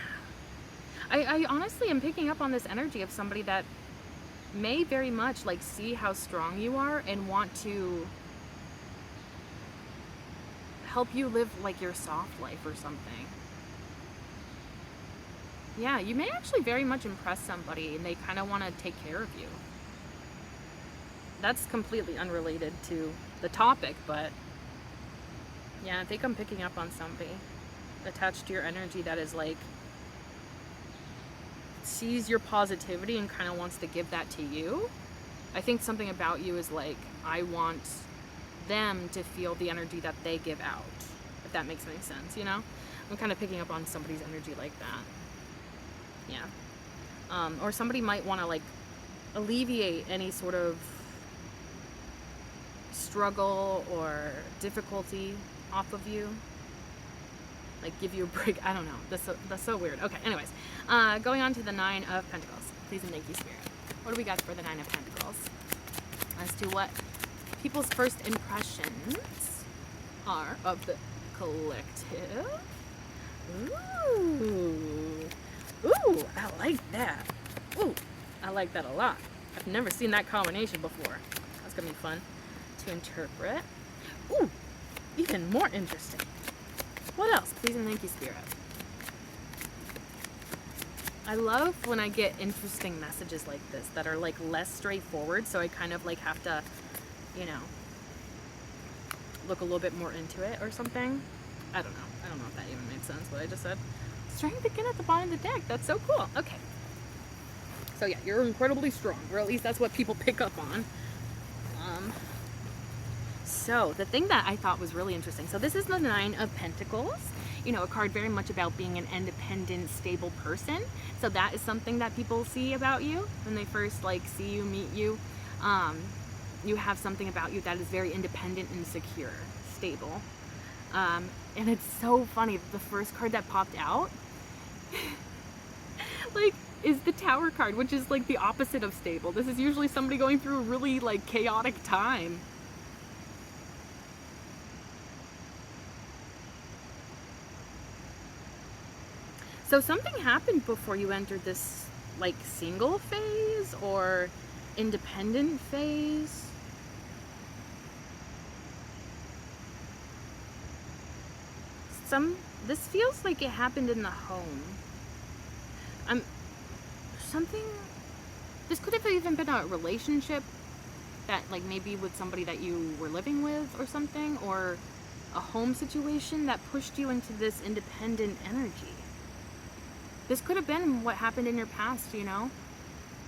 I honestly am picking up on this energy of somebody that may very much like see how strong you are and want to help you live like your soft life or something. Yeah, you may actually very much impress somebody and they kind of want to take care of you. That's completely unrelated to the topic, but yeah, I think I'm picking up on somebody attached to your energy that is like, sees your positivity and kind of wants to give that to you. I think something about you is like, I want them to feel the energy that they give out, if that makes any sense, I'm kind of picking up on somebody's energy like that. Yeah. Or somebody might want to like alleviate any sort of struggle or difficulty off of you, like give you a break. I don't know, that's so weird. Okay, anyways, going on to the Nine of Pentacles. Please and thank you, Spirit. What do we got for the Nine of Pentacles as to what people's first impressions are of the collective? Ooh, I like that. Ooh, I like that a lot. I've never seen that combination before. That's gonna be fun to interpret. Ooh, even more interesting. What else? Please and thank you, Spirit. I love when I get interesting messages like this that are like less straightforward, so I kind of like have to, look a little bit more into it or something. I don't know if that even made sense, what I just said. Strength again at the bottom of the deck. That's so cool. Okay. So yeah, you're incredibly strong, or at least that's what people pick up on. So the thing that I thought was really interesting. So this is the Nine of Pentacles. A card very much about being an independent, stable person. So that is something that people see about you when they first like see you, meet you. You have something about you that is very independent and secure, stable. And it's so funny. The first card that popped out, like, is the Tower card, which is like the opposite of stable. This is usually somebody going through a really like chaotic time. So something happened before you entered this like single phase or independent phase. This feels like it happened in the home. This could have even been a relationship that like maybe with somebody that you were living with or something, or a home situation that pushed you into this independent energy. This could have been what happened in your past,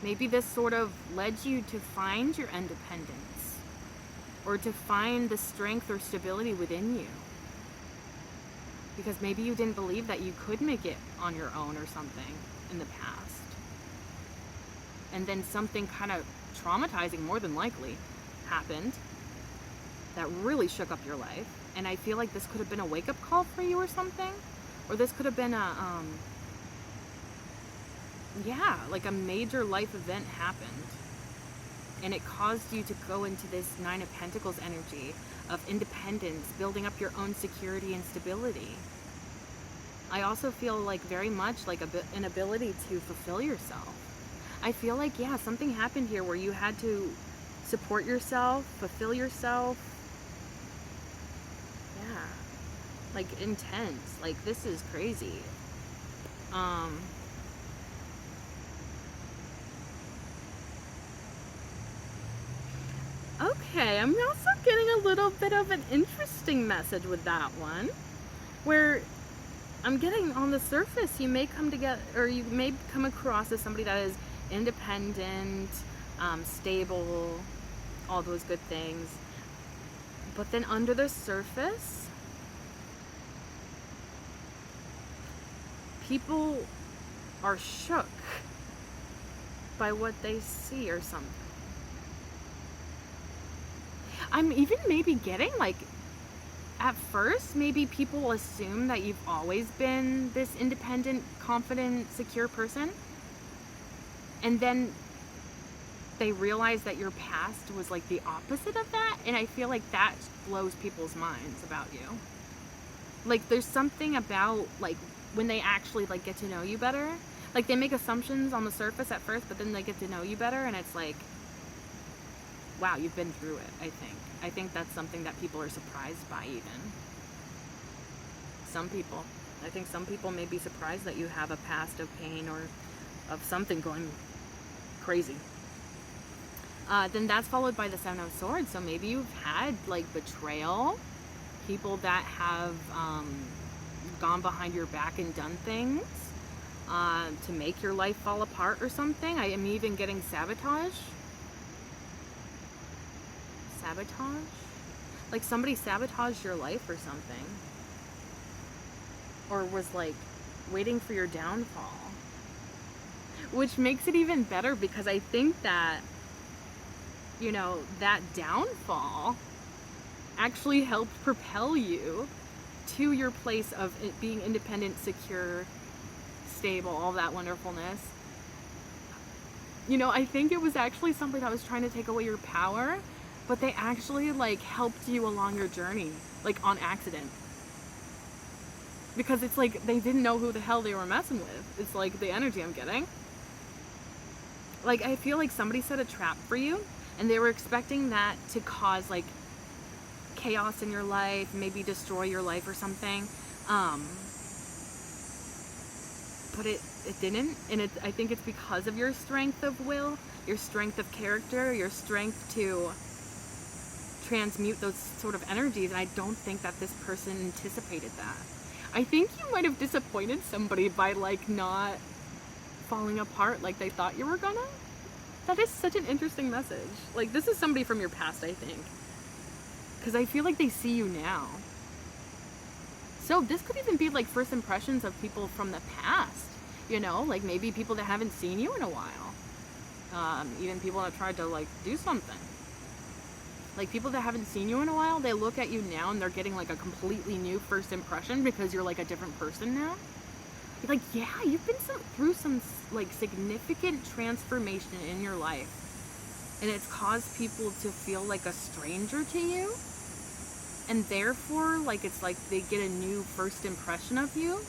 Maybe this sort of led you to find your independence or to find the strength or stability within you. Because maybe you didn't believe that you could make it on your own or something in the past. And then something kind of traumatizing, more than likely, happened that really shook up your life. And I feel like this could have been a wake-up call for you or something. Or this could have been like a major life event happened. And it caused you to go into this Nine of Pentacles energy of independence, building up your own security and stability. I also feel like very much like an ability to fulfill yourself. I feel like, yeah, something happened here where you had to support yourself, fulfill yourself. Yeah, like intense. Like this is crazy. Okay, I'm also getting a little bit of an interesting message with that one, where I'm getting on the surface, you may come together, or you may come across as somebody that is independent, stable, all those good things. But then under the surface, people are shook by what they see or something. I'm even maybe getting like, at first, maybe people assume that you've always been this independent, confident, secure person. And then they realize that your past was like the opposite of that. And I feel like that blows people's minds about you. Like, there's something about, like, when they actually, like, get to know you better. Like, they make assumptions on the surface at first, but then they get to know you better, and it's like, wow, you've been through it, I think. I think that's something that people are surprised by, even. Some people. I think some people may be surprised that you have a past of pain or of something going crazy. Then that's followed by the Seven of Swords. So maybe you've had, like, betrayal. People that have gone behind your back and done things to make your life fall apart or something. I am even getting sabotage. Sabotage? Like somebody sabotaged your life or something. Or was like waiting for your downfall. Which makes it even better because I think that, you know, that downfall actually helped propel you to your place of it being independent, secure, stable, all that wonderfulness. You know, I think it was actually somebody that was trying to take away your power, but they actually like helped you along your journey, like on accident. Because it's like they didn't know who the hell they were messing with. It's like the energy I'm getting. Like, I feel like somebody set a trap for you and they were expecting that to cause like chaos in your life, maybe destroy your life or something. But it didn't. And I think it's because of your strength of will, your strength of character, your strength to transmute those sort of energies. And I don't think that this person anticipated that. I think you might have disappointed somebody by like not falling apart like they thought you were gonna. That is such an interesting message. Like, this is somebody from your past, I think. Because I feel like they see you now. So this could even be like first impressions of people from the past. You know, like maybe people that haven't seen you in a while. Even people that tried to like do something. Like people that haven't seen you in a while, they look at you now and they're getting like a completely new first impression because you're like a different person now. You're like, yeah, you've been through some like significant transformation in your life. And it's caused people to feel like a stranger to you. And therefore, like, it's like they get a new first impression of you.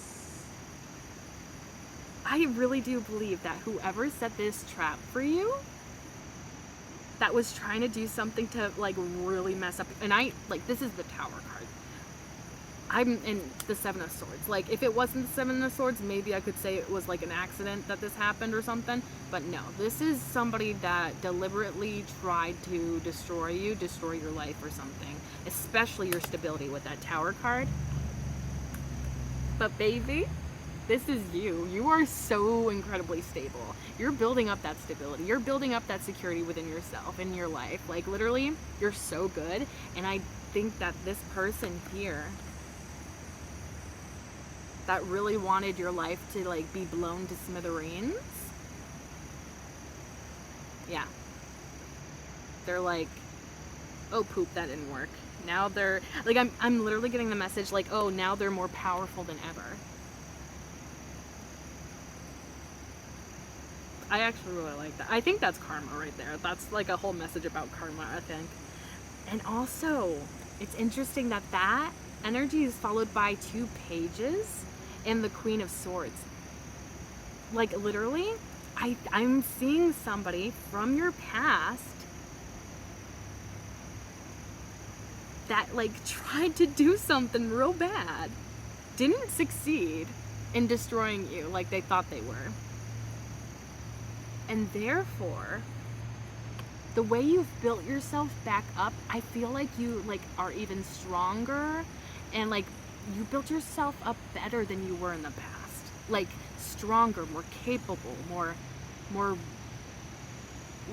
I really do believe that whoever set this trap for you, that was trying to do something to, like, really mess up. And this is the Tower card. I'm in the Seven of Swords. Like, if it wasn't the Seven of Swords, maybe I could say it was, like, an accident that this happened or something. But no, this is somebody that deliberately tried to destroy you, destroy your life or something. Especially your stability with that Tower card. But baby, this is you. You are so incredibly stable. You're building up that stability. You're building up that security within yourself, in your life. Like, literally, you're so good. And I think that this person here that really wanted your life to, like, be blown to smithereens. Yeah. They're like, oh, poop, that didn't work. Now they're, like, I'm literally getting the message, like, oh, now they're more powerful than ever. I actually really like that. I think that's karma right there. That's, like, a whole message about karma, I think. And also, it's interesting that that energy is followed by 2 pages and the Queen of Swords. Like, literally, I'm seeing somebody from your past that, like, tried to do something real bad, didn't succeed in destroying you like they thought they were. And therefore, the way you've built yourself back up, I feel like you, like, are even stronger, and, like, you built yourself up better than you were in the past. Like, stronger, more capable, more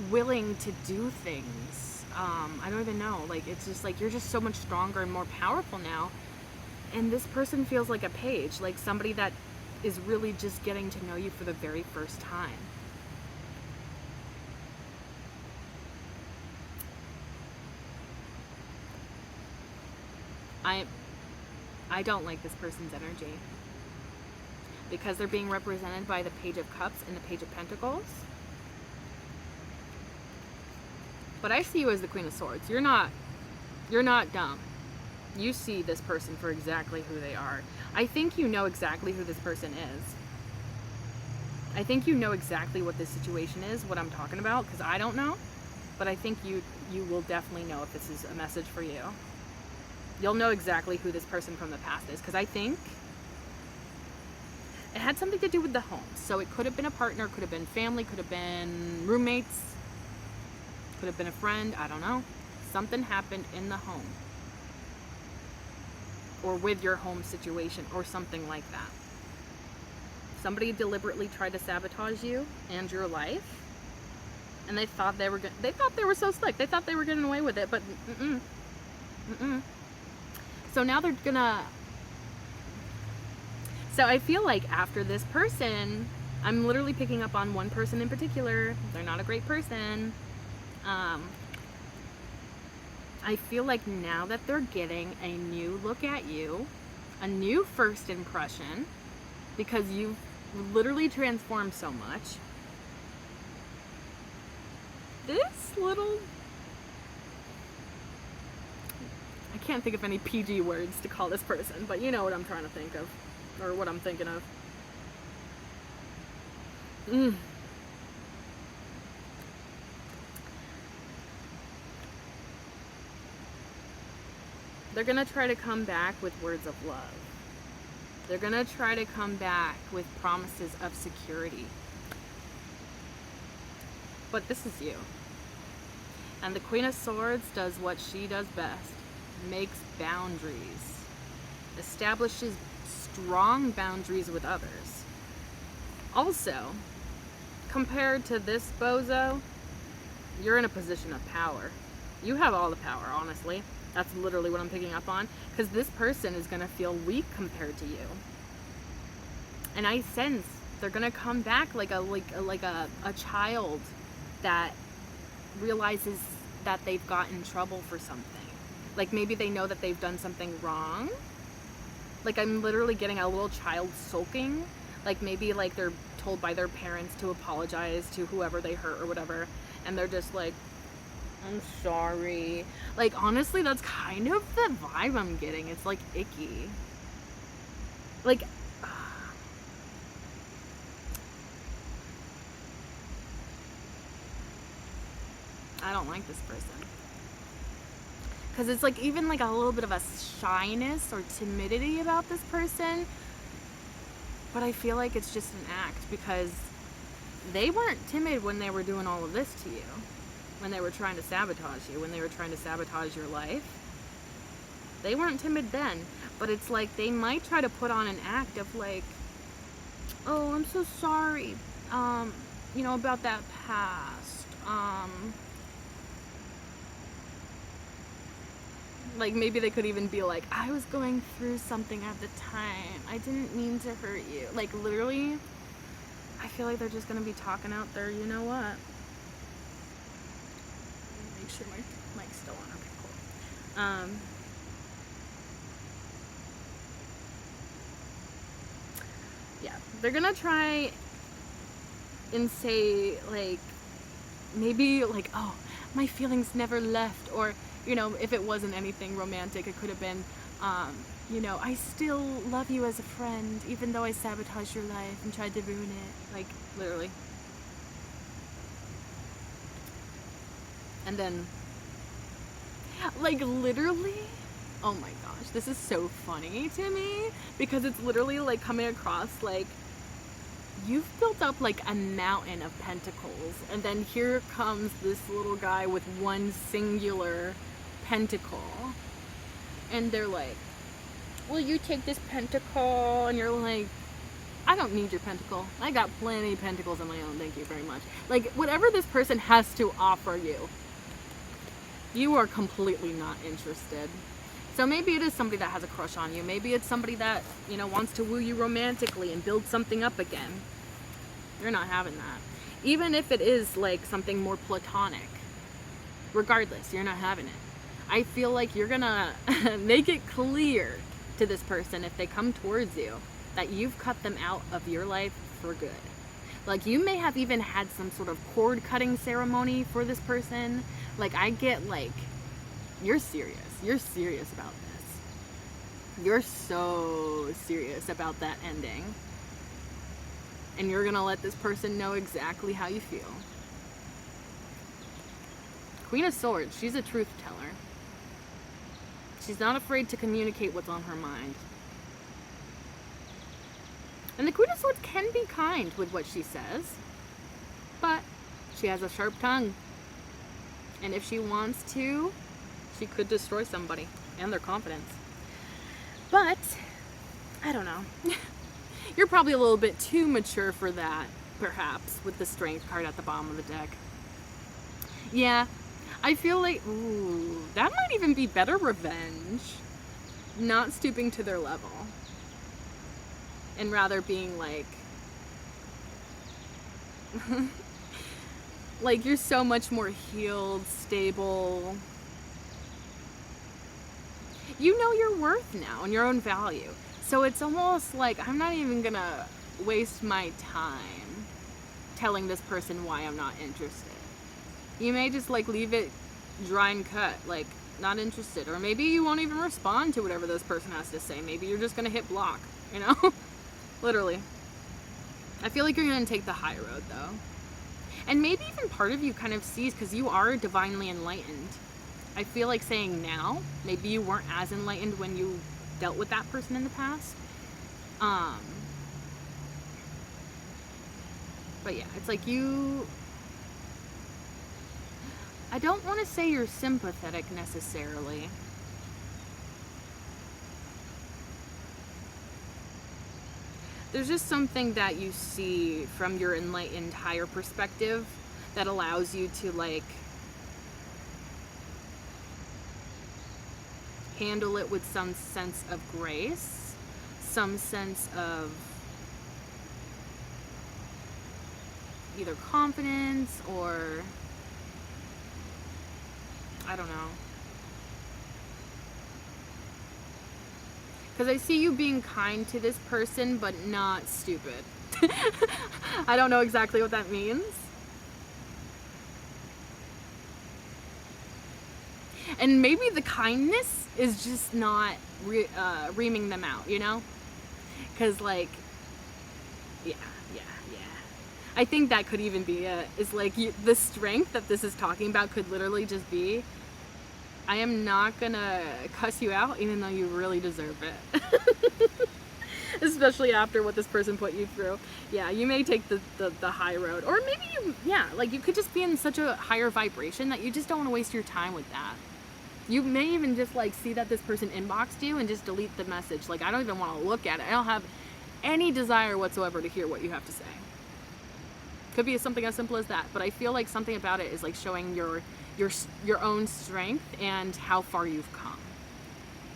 willing to do things. I don't even know. Like, it's just like you're just so much stronger and more powerful now. And this person feels like a page, like somebody that is really just getting to know you for the very first time. I don't like this person's energy because they're being represented by the Page of Cups and the Page of Pentacles. But I see you as the Queen of Swords. You're not dumb. You see this person for exactly who they are. I think you know exactly who this person is. I think you know exactly what this situation is, what I'm talking about, because I don't know. But I think you will definitely know if this is a message for you. You'll know exactly who this person from the past is, because I think it had something to do with the home. So it could have been a partner, could have been family, could have been roommates, could have been a friend, I don't know. Something happened in the home. Or with your home situation, or something like that. Somebody deliberately tried to sabotage you and your life, and they thought they were so slick. They thought they were getting away with it, but So now they're gonna. So I feel like after this person, I'm literally picking up on one person in particular. They're not a great person. I feel like now that they're getting a new look at you, a new first impression, because you've literally transformed so much. This little... I can't think of any PG words to call this person, but you know what I'm trying to think of, or what I'm thinking of. They're gonna try to come back with words of love. They're gonna try to come back with promises of security. But this is you. And the Queen of Swords does what she does best. Makes boundaries. Establishes strong boundaries with others. Also, compared to this bozo, you're in a position of power. You have all the power, honestly. That's literally what I'm picking up on. Because this person is going to feel weak compared to you. And I sense they're going to come back like a child that realizes that they've got in trouble for something. Like maybe they know that they've done something wrong. Like I'm literally getting a little child sulking. Like maybe like they're told by their parents to apologize to whoever they hurt or whatever. And they're just like, I'm sorry. Like honestly, that's kind of the vibe I'm getting. It's like icky. Like, I don't like this person. Because it's like even like a little bit of a shyness or timidity about this person. But I feel like it's just an act because they weren't timid when they were doing all of this to you. When they were trying to sabotage you, when they were trying to sabotage your life. They weren't timid then. But it's like they might try to put on an act of like, oh, I'm so sorry, you know, about that past. Like maybe they could even be like, I was going through something at the time. I didn't mean to hurt you. Like literally, I feel like they're just gonna be talking out there, you know what? Make sure my mic's still on. Okay, cool. Yeah, they're gonna try and say like, maybe like, oh, my feelings never left, or you know, if it wasn't anything romantic, it could have been, you know, I still love you as a friend, even though I sabotaged your life and tried to ruin it. Like, literally. And then, like, literally, oh my gosh, this is so funny to me, because it's literally, like, coming across, like, you've built up, like, a mountain of pentacles, and then here comes this little guy with one singular pentacle, and they're like, will you take this pentacle? And you're like, I don't need your pentacle. I got plenty of pentacles of my own, thank you very much. Like, whatever this person has to offer you, you are completely not interested. So maybe it is somebody that has a crush on you. Maybe it's somebody that, you know, wants to woo you romantically and build something up again. You're not having that. Even if it is like something more platonic, regardless, you're not having it. I feel like you're gonna make it clear to this person if they come towards you that you've cut them out of your life for good. Like, you may have even had some sort of cord cutting ceremony for this person. Like, I get like, you're serious about this. You're so serious about that ending. And you're gonna let this person know exactly how you feel. Queen of Swords, she's a truth teller. She's not afraid to communicate what's on her mind. And the Queen of Swords can be kind with what she says, but she has a sharp tongue. And if she wants to, she could destroy somebody and their confidence. But, I don't know. You're probably a little bit too mature for that, perhaps, with the Strength card at the bottom of the deck. Yeah, I feel like, ooh, that might even be better revenge. Not stooping to their level. And rather being like, like, you're so much more healed, stable. You know your worth now and your own value. So it's almost like, I'm not even gonna waste my time telling this person why I'm not interested. You may just like leave it dry and cut, like not interested. Or maybe you won't even respond to whatever this person has to say. Maybe you're just gonna hit block, you know? Literally. I feel like you're gonna take the high road though. And maybe even part of you kind of sees, because you are divinely enlightened. I feel like saying now, maybe you weren't as enlightened when you dealt with that person in the past. But yeah, it's like you, I don't want to say you're sympathetic necessarily. There's just something that you see from your enlightened higher perspective that allows you to like handle it with some sense of grace, some sense of either confidence or, I don't know. Because I see you being kind to this person, but not stupid. I don't know exactly what that means. And maybe the kindness is just not reaming them out, you know? Because, like, yeah. I think that could even be it. Is like, the strength that this is talking about could literally just be, I am not gonna cuss you out even though you really deserve it. Especially after what this person put you through. Yeah, you may take the high road. Or maybe you, yeah, like you could just be in such a higher vibration that you just don't want to waste your time with that. You may even just like see that this person inboxed you and just delete the message. Like, I don't even want to look at it. I don't have any desire whatsoever to hear what you have to say. Could be something as simple as that. But I feel like something about it is like showing your own strength and how far you've come.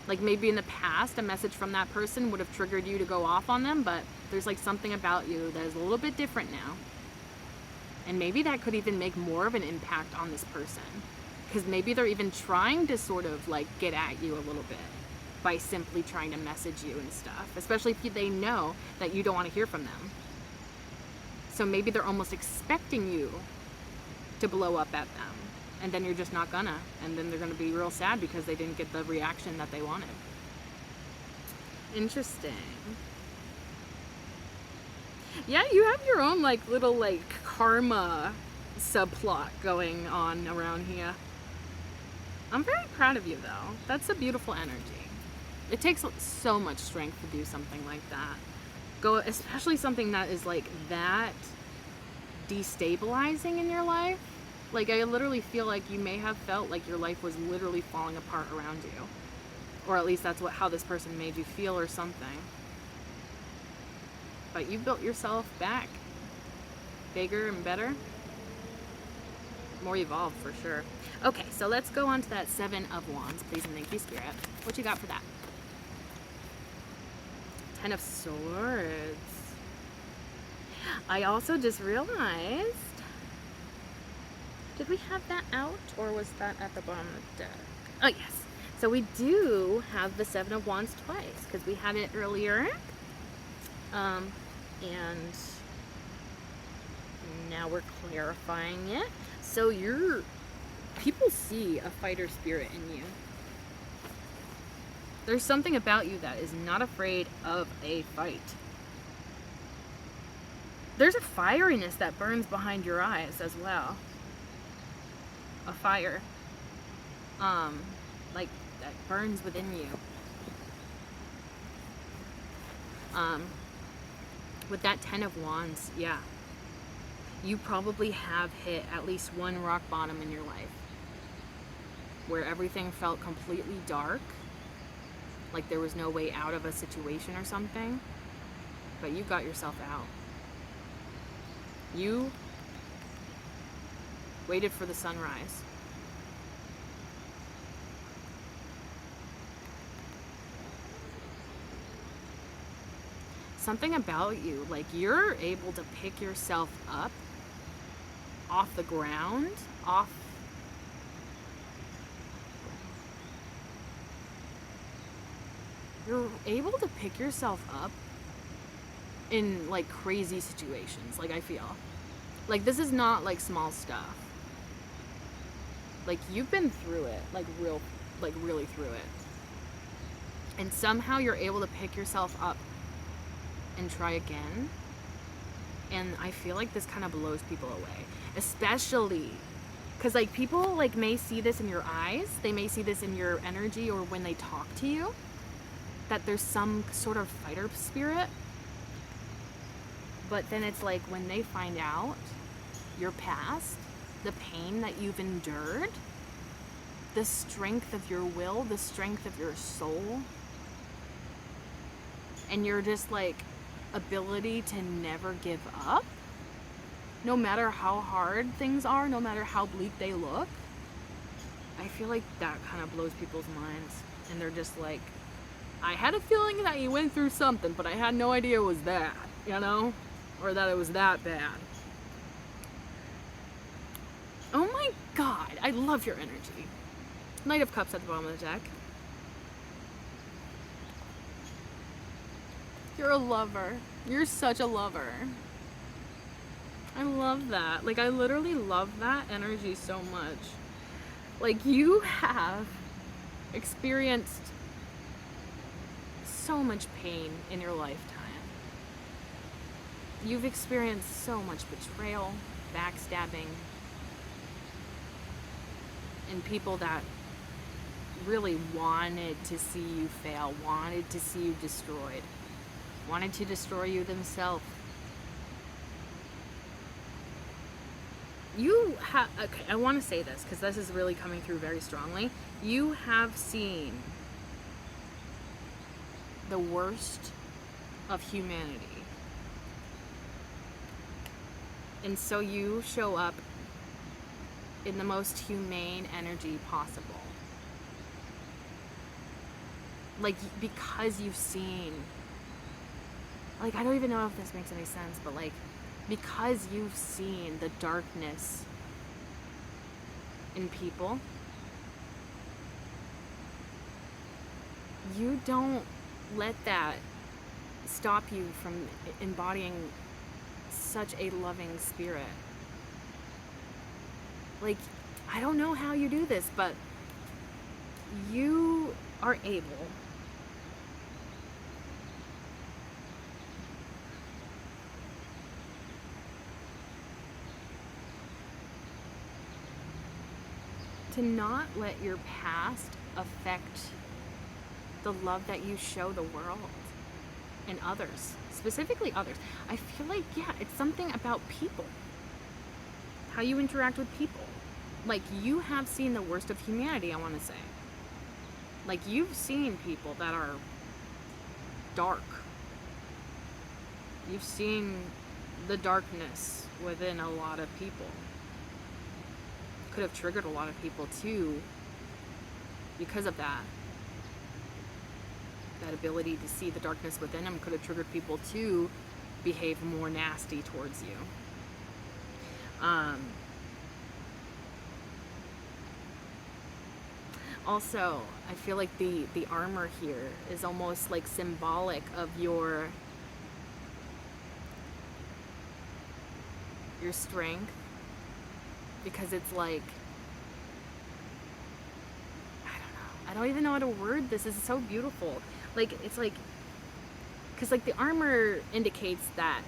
Like maybe in the past, a message from that person would have triggered you to go off on them, but there's like something about you that is a little bit different now. And maybe that could even make more of an impact on this person. Because maybe they're even trying to sort of like get at you a little bit by simply trying to message you and stuff. Especially if they know that you don't want to hear from them. So maybe they're almost expecting you to blow up at them. And then you're just not gonna. And then they're gonna be real sad because they didn't get the reaction that they wanted. Interesting. Yeah, you have your own like little like karma subplot going on around here. I'm very proud of you though. That's a beautiful energy. It takes so much strength to do something like that. Especially something that is like that destabilizing in your life. Like, I literally feel like you may have felt like your life was literally falling apart around you. Or at least that's how this person made you feel or something. But you built yourself back. Bigger and better. More evolved for sure. Okay, so let's go on to that Seven of Wands, please and thank you, Spirit. What you got for that? Ten of Swords. I also just realized, did we have that out or was that at the bottom of the deck? Oh yes. So we do have the Seven of Wands twice because we had it earlier. And now we're clarifying it. So people see a fighter spirit in you. There's something about you that is not afraid of a fight. There's a fieriness that burns behind your eyes as well. A fire. Like that burns within you. With that Ten of Wands, yeah. You probably have hit at least one rock bottom in your life where everything felt completely dark, like there was no way out of a situation or something, but you got yourself out. You waited for the sunrise. Something about you, like you're able to pick yourself up off the ground, you're able to pick yourself up in like crazy situations, like I feel. Like this is not like small stuff. Like you've been through it, really through it. And somehow you're able to pick yourself up and try again. And I feel like this kind of blows people away, especially because like people like may see this in your eyes, they may see this in your energy or when they talk to you, that there's some sort of fighter spirit. But then it's like when they find out your past, the pain that you've endured, the strength of your will, the strength of your soul, and your just like ability to never give up, no matter how hard things are, no matter how bleak they look. I feel like that kind of blows people's minds, and they're just like, I had a feeling that you went through something, but I had no idea it was that, you know? Or that it was that bad. Oh my god, I love your energy. Knight of Cups at the bottom of the deck. You're a lover. You're such a lover. I love that. Like, I literally love that energy so much. Like, you have experienced so much pain in your lifetime. You've experienced so much betrayal, backstabbing, and people that really wanted to see you fail, wanted to see you destroyed, wanted to destroy you themselves. You have, okay, I want to say this because this is really coming through very strongly. You have seen the worst of humanity. And so you show up in the most humane energy possible. Like, because you've seen, like, I don't even know if this makes any sense, but like, because you've seen the darkness in people, you don't let that stop you from embodying such a loving spirit. Like, I don't know how you do this, but you are able to not let your past affect the love that you show the world and others, specifically others. I feel like, yeah, it's something about people, how you interact with people. Like, you have seen the worst of humanity, I want to say. Like, you've seen people that are dark. You've seen the darkness within a lot of people. Could have triggered a lot of people too because of that. That ability to see the darkness within them could have triggered people to behave more nasty towards you. Also, I feel like the armor here is almost like symbolic of your strength, because it's like, I don't know. I don't even know how to word this. This is so beautiful. Like, it's like, because like the armor indicates that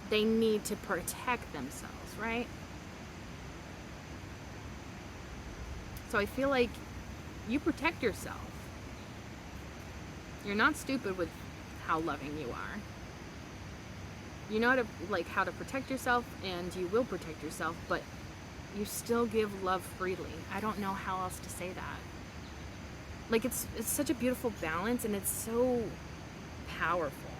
they need to protect themselves, right? So I feel like you protect yourself. You're not stupid with how loving you are. You know how to protect yourself, and you will protect yourself, but you still give love freely. I don't know how else to say that. Like, it's such a beautiful balance, and it's so powerful.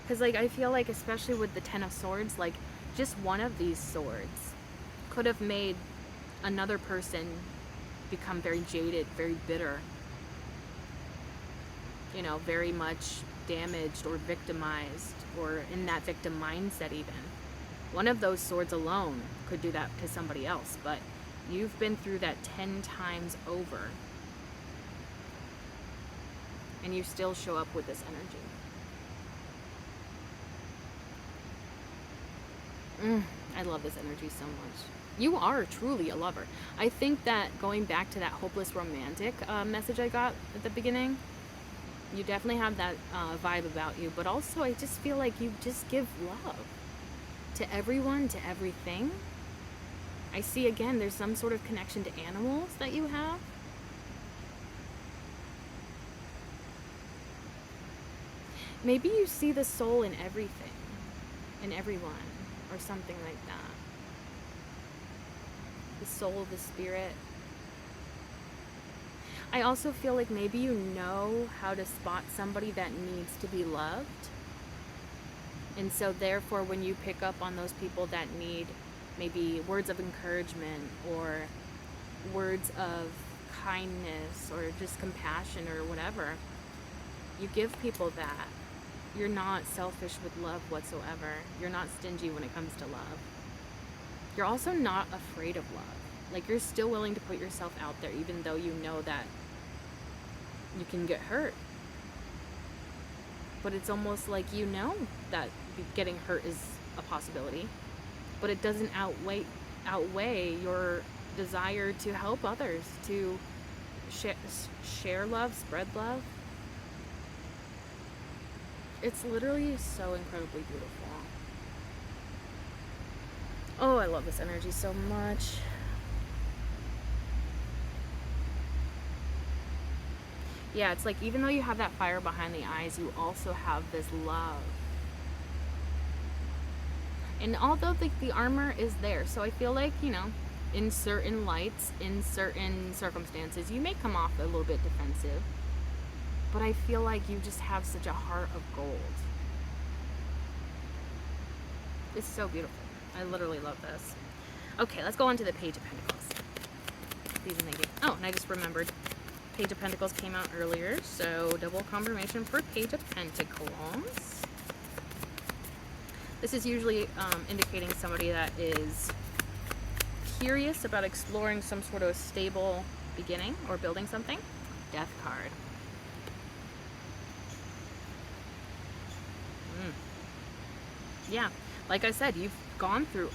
Because like I feel like, especially with the Ten of Swords, like just one of these swords could have made another person become very jaded, very bitter, you know, very much damaged or victimized, or in that victim mindset even. One of those swords alone could do that to somebody else, but you've been through that 10 times over, and you still show up with this energy. I love this energy so much. You are truly a lover. I think that, going back to that hopeless romantic message I got at the beginning, you definitely have that vibe about you, but also I just feel like you just give love to everyone, to everything. I see, again, there's some sort of connection to animals that you have. Maybe you see the soul in everything, in everyone, or something like that. The soul, the spirit. I also feel like maybe you know how to spot somebody that needs to be loved. And so therefore, when you pick up on those people that need maybe words of encouragement, or words of kindness, or just compassion, or whatever, you give people that. You're not selfish with love whatsoever. You're not stingy when it comes to love. You're also not afraid of love. Like, you're still willing to put yourself out there, even though you know that you can get hurt. But it's almost like you know that getting hurt is a possibility, but it doesn't outweigh your desire to help others, to share love, spread love. It's literally so incredibly beautiful. Oh, I love this energy so much. Yeah, it's like, even though you have that fire behind the eyes, you also have this love. And although the armor is there, so I feel like, you know, in certain lights, in certain circumstances, you may come off a little bit defensive. But I feel like you just have such a heart of gold. It's so beautiful. I literally love this. Okay, let's go on to the Page of Pentacles. Please and thank you. Oh, and I just remembered, Page of Pentacles came out earlier, so double confirmation for Page of Pentacles. This is usually indicating somebody that is curious about exploring some sort of stable beginning or building something. Death card. Yeah, like I said, you've gone through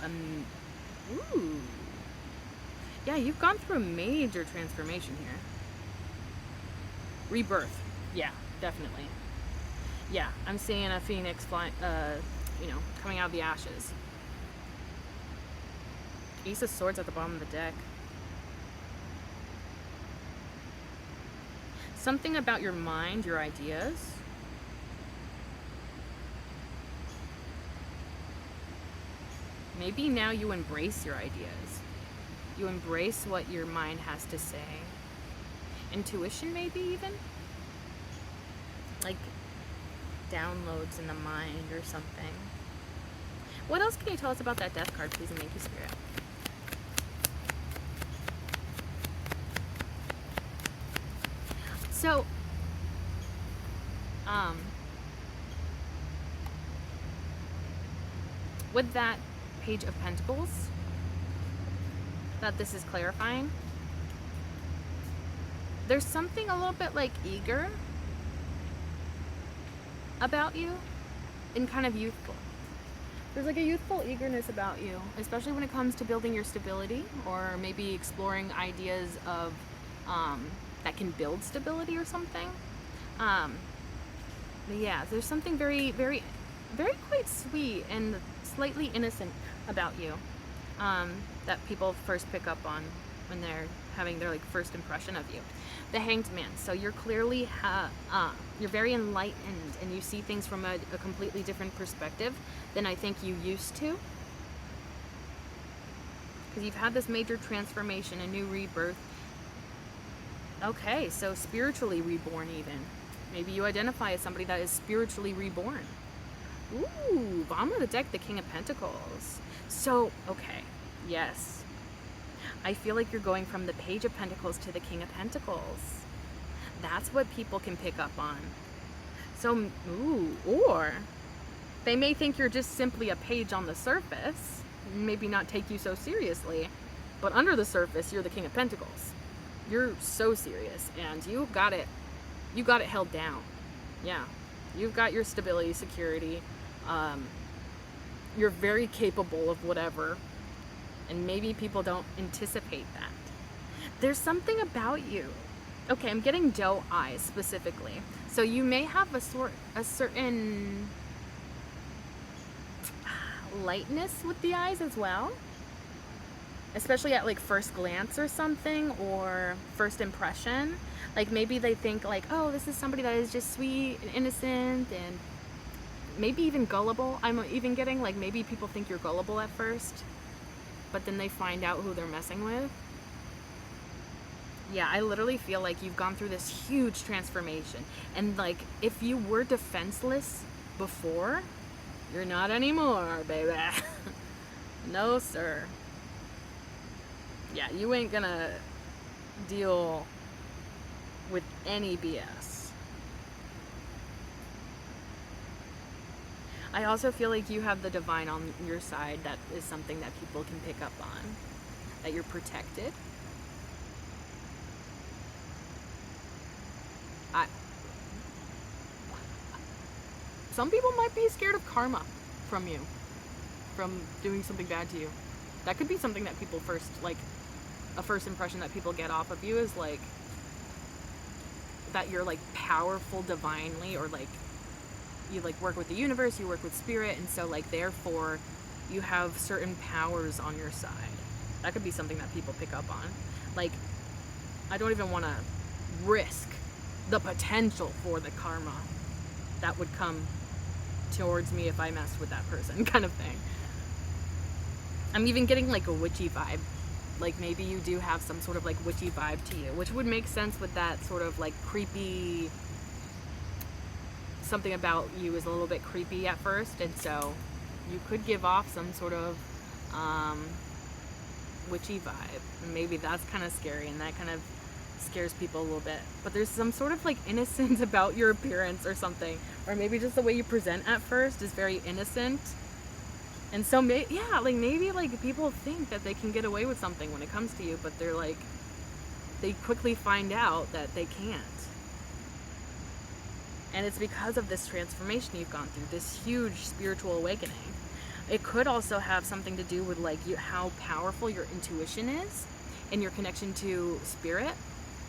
you've gone through a major transformation here. Rebirth. Yeah, definitely. Yeah, I'm seeing a phoenix flying, coming out of the ashes. Ace of Swords at the bottom of the deck. Something about your mind, your ideas. Maybe now you embrace your ideas. You embrace what your mind has to say. Intuition, maybe even? Like downloads in the mind or something. What else can you tell us about that Death card, please, and thank you, Spirit? So, with that Page of Pentacles, that this is clarifying. There's something a little bit like eager about you and kind of youthful. There's like a youthful eagerness about you, especially when it comes to building your stability or maybe exploring ideas of that can build stability or something. But yeah, there's something very, very, very quite sweet and slightly innocent about you that people first pick up on when they're having their like first impression of you. The Hanged Man. So you're clearly you're very enlightened and you see things from a completely different perspective than I think you used to, because you've had this major transformation, a new rebirth. Okay, so spiritually reborn even. Maybe you identify as somebody that is spiritually reborn. Ooh, bottom of the deck, the King of Pentacles. So, okay, yes. I feel like you're going from the Page of Pentacles to the King of Pentacles. That's what people can pick up on. So, ooh, or they may think you're just simply a page on the surface, maybe not take you so seriously, but under the surface, you're the King of Pentacles. You're so serious, and you got it held down. Yeah, you've got your stability, security. You're very capable of whatever. And maybe people don't anticipate that. There's something about you. Okay, I'm getting doe eyes specifically. So you may have a certain lightness with the eyes as well. Especially at like first glance or something, or first impression. Like maybe they think like, oh, this is somebody that is just sweet and innocent and maybe even gullible. I'm even getting like maybe people think you're gullible at first, but then they find out who they're messing with. Yeah, I literally feel like you've gone through this huge transformation. And like, if you were defenseless before, you're not anymore, baby. No, sir. Yeah, you ain't gonna deal with any BS. I also feel like you have the divine on your side. That is something that people can pick up on. That you're protected. Some people might be scared of karma from you, from doing something bad to you. That could be something that people first, like, a first impression that people get off of you is like, that you're like powerful divinely, or like, you like work with the universe, you work with spirit, and so like therefore you have certain powers on your side. That could be something that people pick up on. Like, I don't even want to risk the potential for the karma that would come towards me if I messed with that person, kind of thing. I'm even getting like a witchy vibe. Like maybe you do have some sort of like witchy vibe to you, which would make sense with that sort of like creepy, something about you is a little bit creepy at first, and so you could give off some sort of witchy vibe. And maybe that's kind of scary, and that kind of scares people a little bit. But there's some sort of like innocence about your appearance or something, or maybe just the way you present at first is very innocent. And so yeah, like maybe like people think that they can get away with something when it comes to you, but they're like, they quickly find out that they can't. And it's because of this transformation you've gone through, this huge spiritual awakening. It could also have something to do with like how powerful your intuition is and your connection to spirit.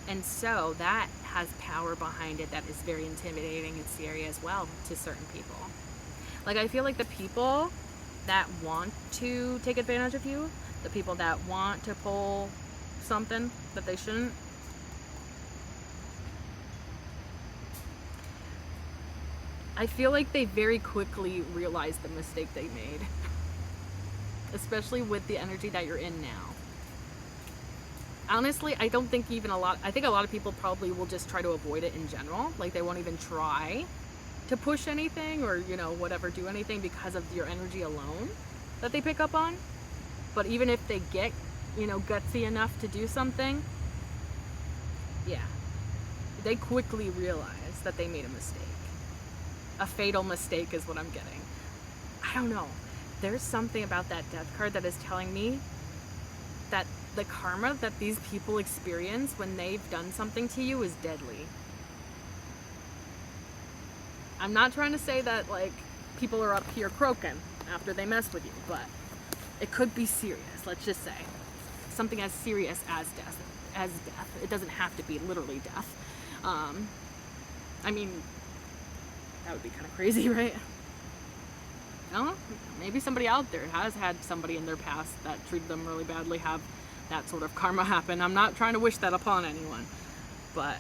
And so that has power behind it that is very intimidating and scary as well to certain people. Like, I feel like the people that want to take advantage of you, the people that want to pull something that they shouldn't, I feel like they very quickly realize the mistake they made. Especially with the energy that you're in now. Honestly, I don't think I think a lot of people probably will just try to avoid it in general. Like, they won't even try to push anything or, you know, whatever, do anything because of your energy alone that they pick up on. But even if they get, you know, gutsy enough to do something, yeah, they quickly realize that they made a mistake. A fatal mistake is what I'm getting. I don't know. There's something about that death card that is telling me that the karma that these people experience when they've done something to you is deadly. I'm not trying to say that like people are up here croaking after they mess with you, but it could be serious. Let's just say something as serious as death. It doesn't have to be literally death. I mean, that would be kind of crazy, right? No, maybe somebody out there has had somebody in their past that treated them really badly have that sort of karma happen. I'm not trying to wish that upon anyone, but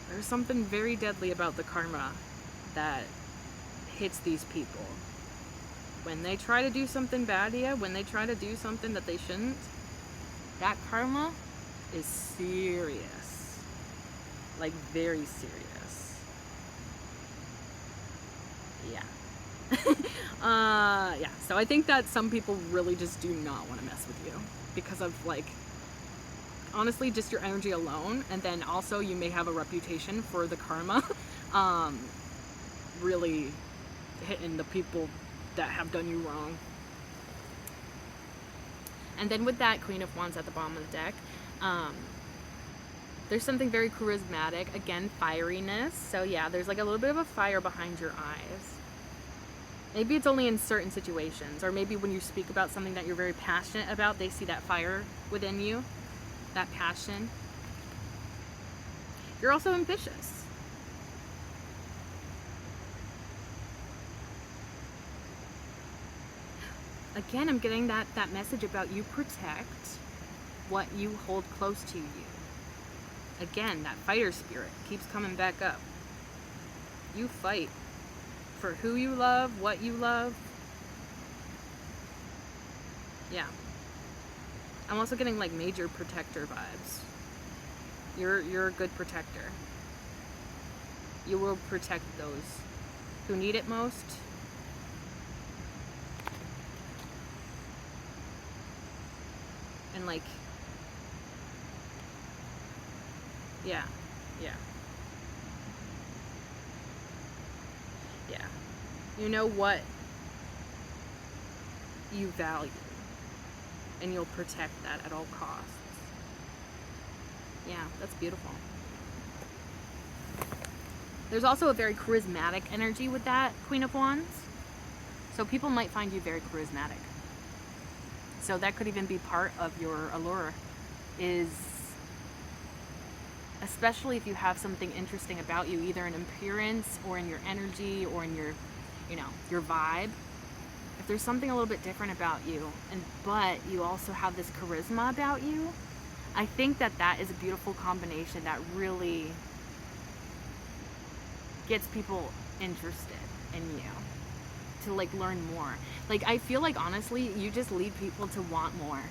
there's something very deadly about the karma that hits these people. When they try to do something bad to you, when they try to do something that they shouldn't, that karma is serious. Like, very serious. Yeah. Yeah, so I think that some people really just do not want to mess with you because of, like, honestly, just your energy alone, and then also you may have a reputation for the karma really hitting the people that have done you wrong. And then with that Queen of Wands at the bottom of the deck, there's something very charismatic, again, fieriness. So yeah, there's like a little bit of a fire behind your eyes. Maybe it's only in certain situations, or maybe when you speak about something that you're very passionate about, they see that fire within you, that passion. You're also ambitious. Again, I'm getting that message about you protect what you hold close to you. Again, that fighter spirit keeps coming back up. You fight for who you love, what you love. Yeah. I'm also getting like major protector vibes. You're a good protector. You will protect those who need it most. And like, yeah. You know what you value, and you'll protect that at all costs. Yeah, that's beautiful. There's also a very charismatic energy with that Queen of Wands. So people might find you very charismatic. So that could even be part of your allure, is especially if you have something interesting about you, either in appearance or in your energy or in your, you know, your vibe. If there's something a little bit different about you, but you also have this charisma about you, I think that is a beautiful combination that really gets people interested in you, to like learn more. Like, I feel like honestly, you just lead people to want more,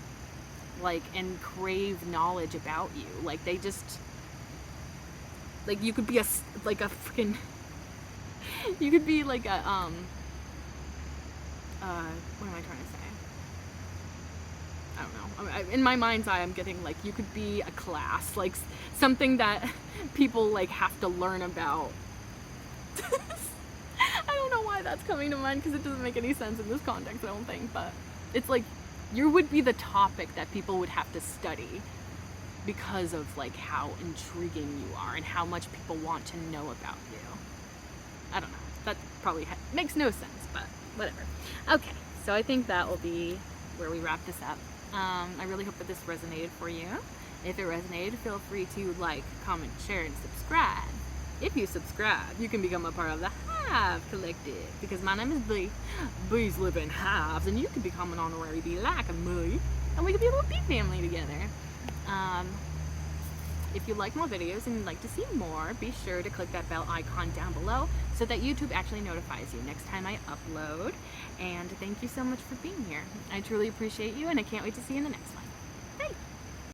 like, and crave knowledge about you. Like, they just, like, you could be freaking you could be like a what am I trying to say? I don't know. In my mind's eye, I'm getting like, you could be a class, like something that people like have to learn about. I don't know why that's coming to mind, because it doesn't make any sense in this context, I don't think, but it's like, you would be the topic that people would have to study because of like how intriguing you are and how much people want to know about you. I don't know. That probably makes no sense, but whatever. Okay, so I think that will be where we wrap this up. I really hope that this resonated for you. If it resonated, feel free to like, comment, share, and subscribe. If you subscribe, you can become a part of the Hive Collective, because my name is Bee. Bees live in hives, and you can become an honorary bee like me, and we can be a little bee family together. If you like more videos and you'd like to see more, be sure to click that bell icon down below so that YouTube actually notifies you next time I upload. And thank you so much for being here. I truly appreciate you, and I can't wait to see you in the next one.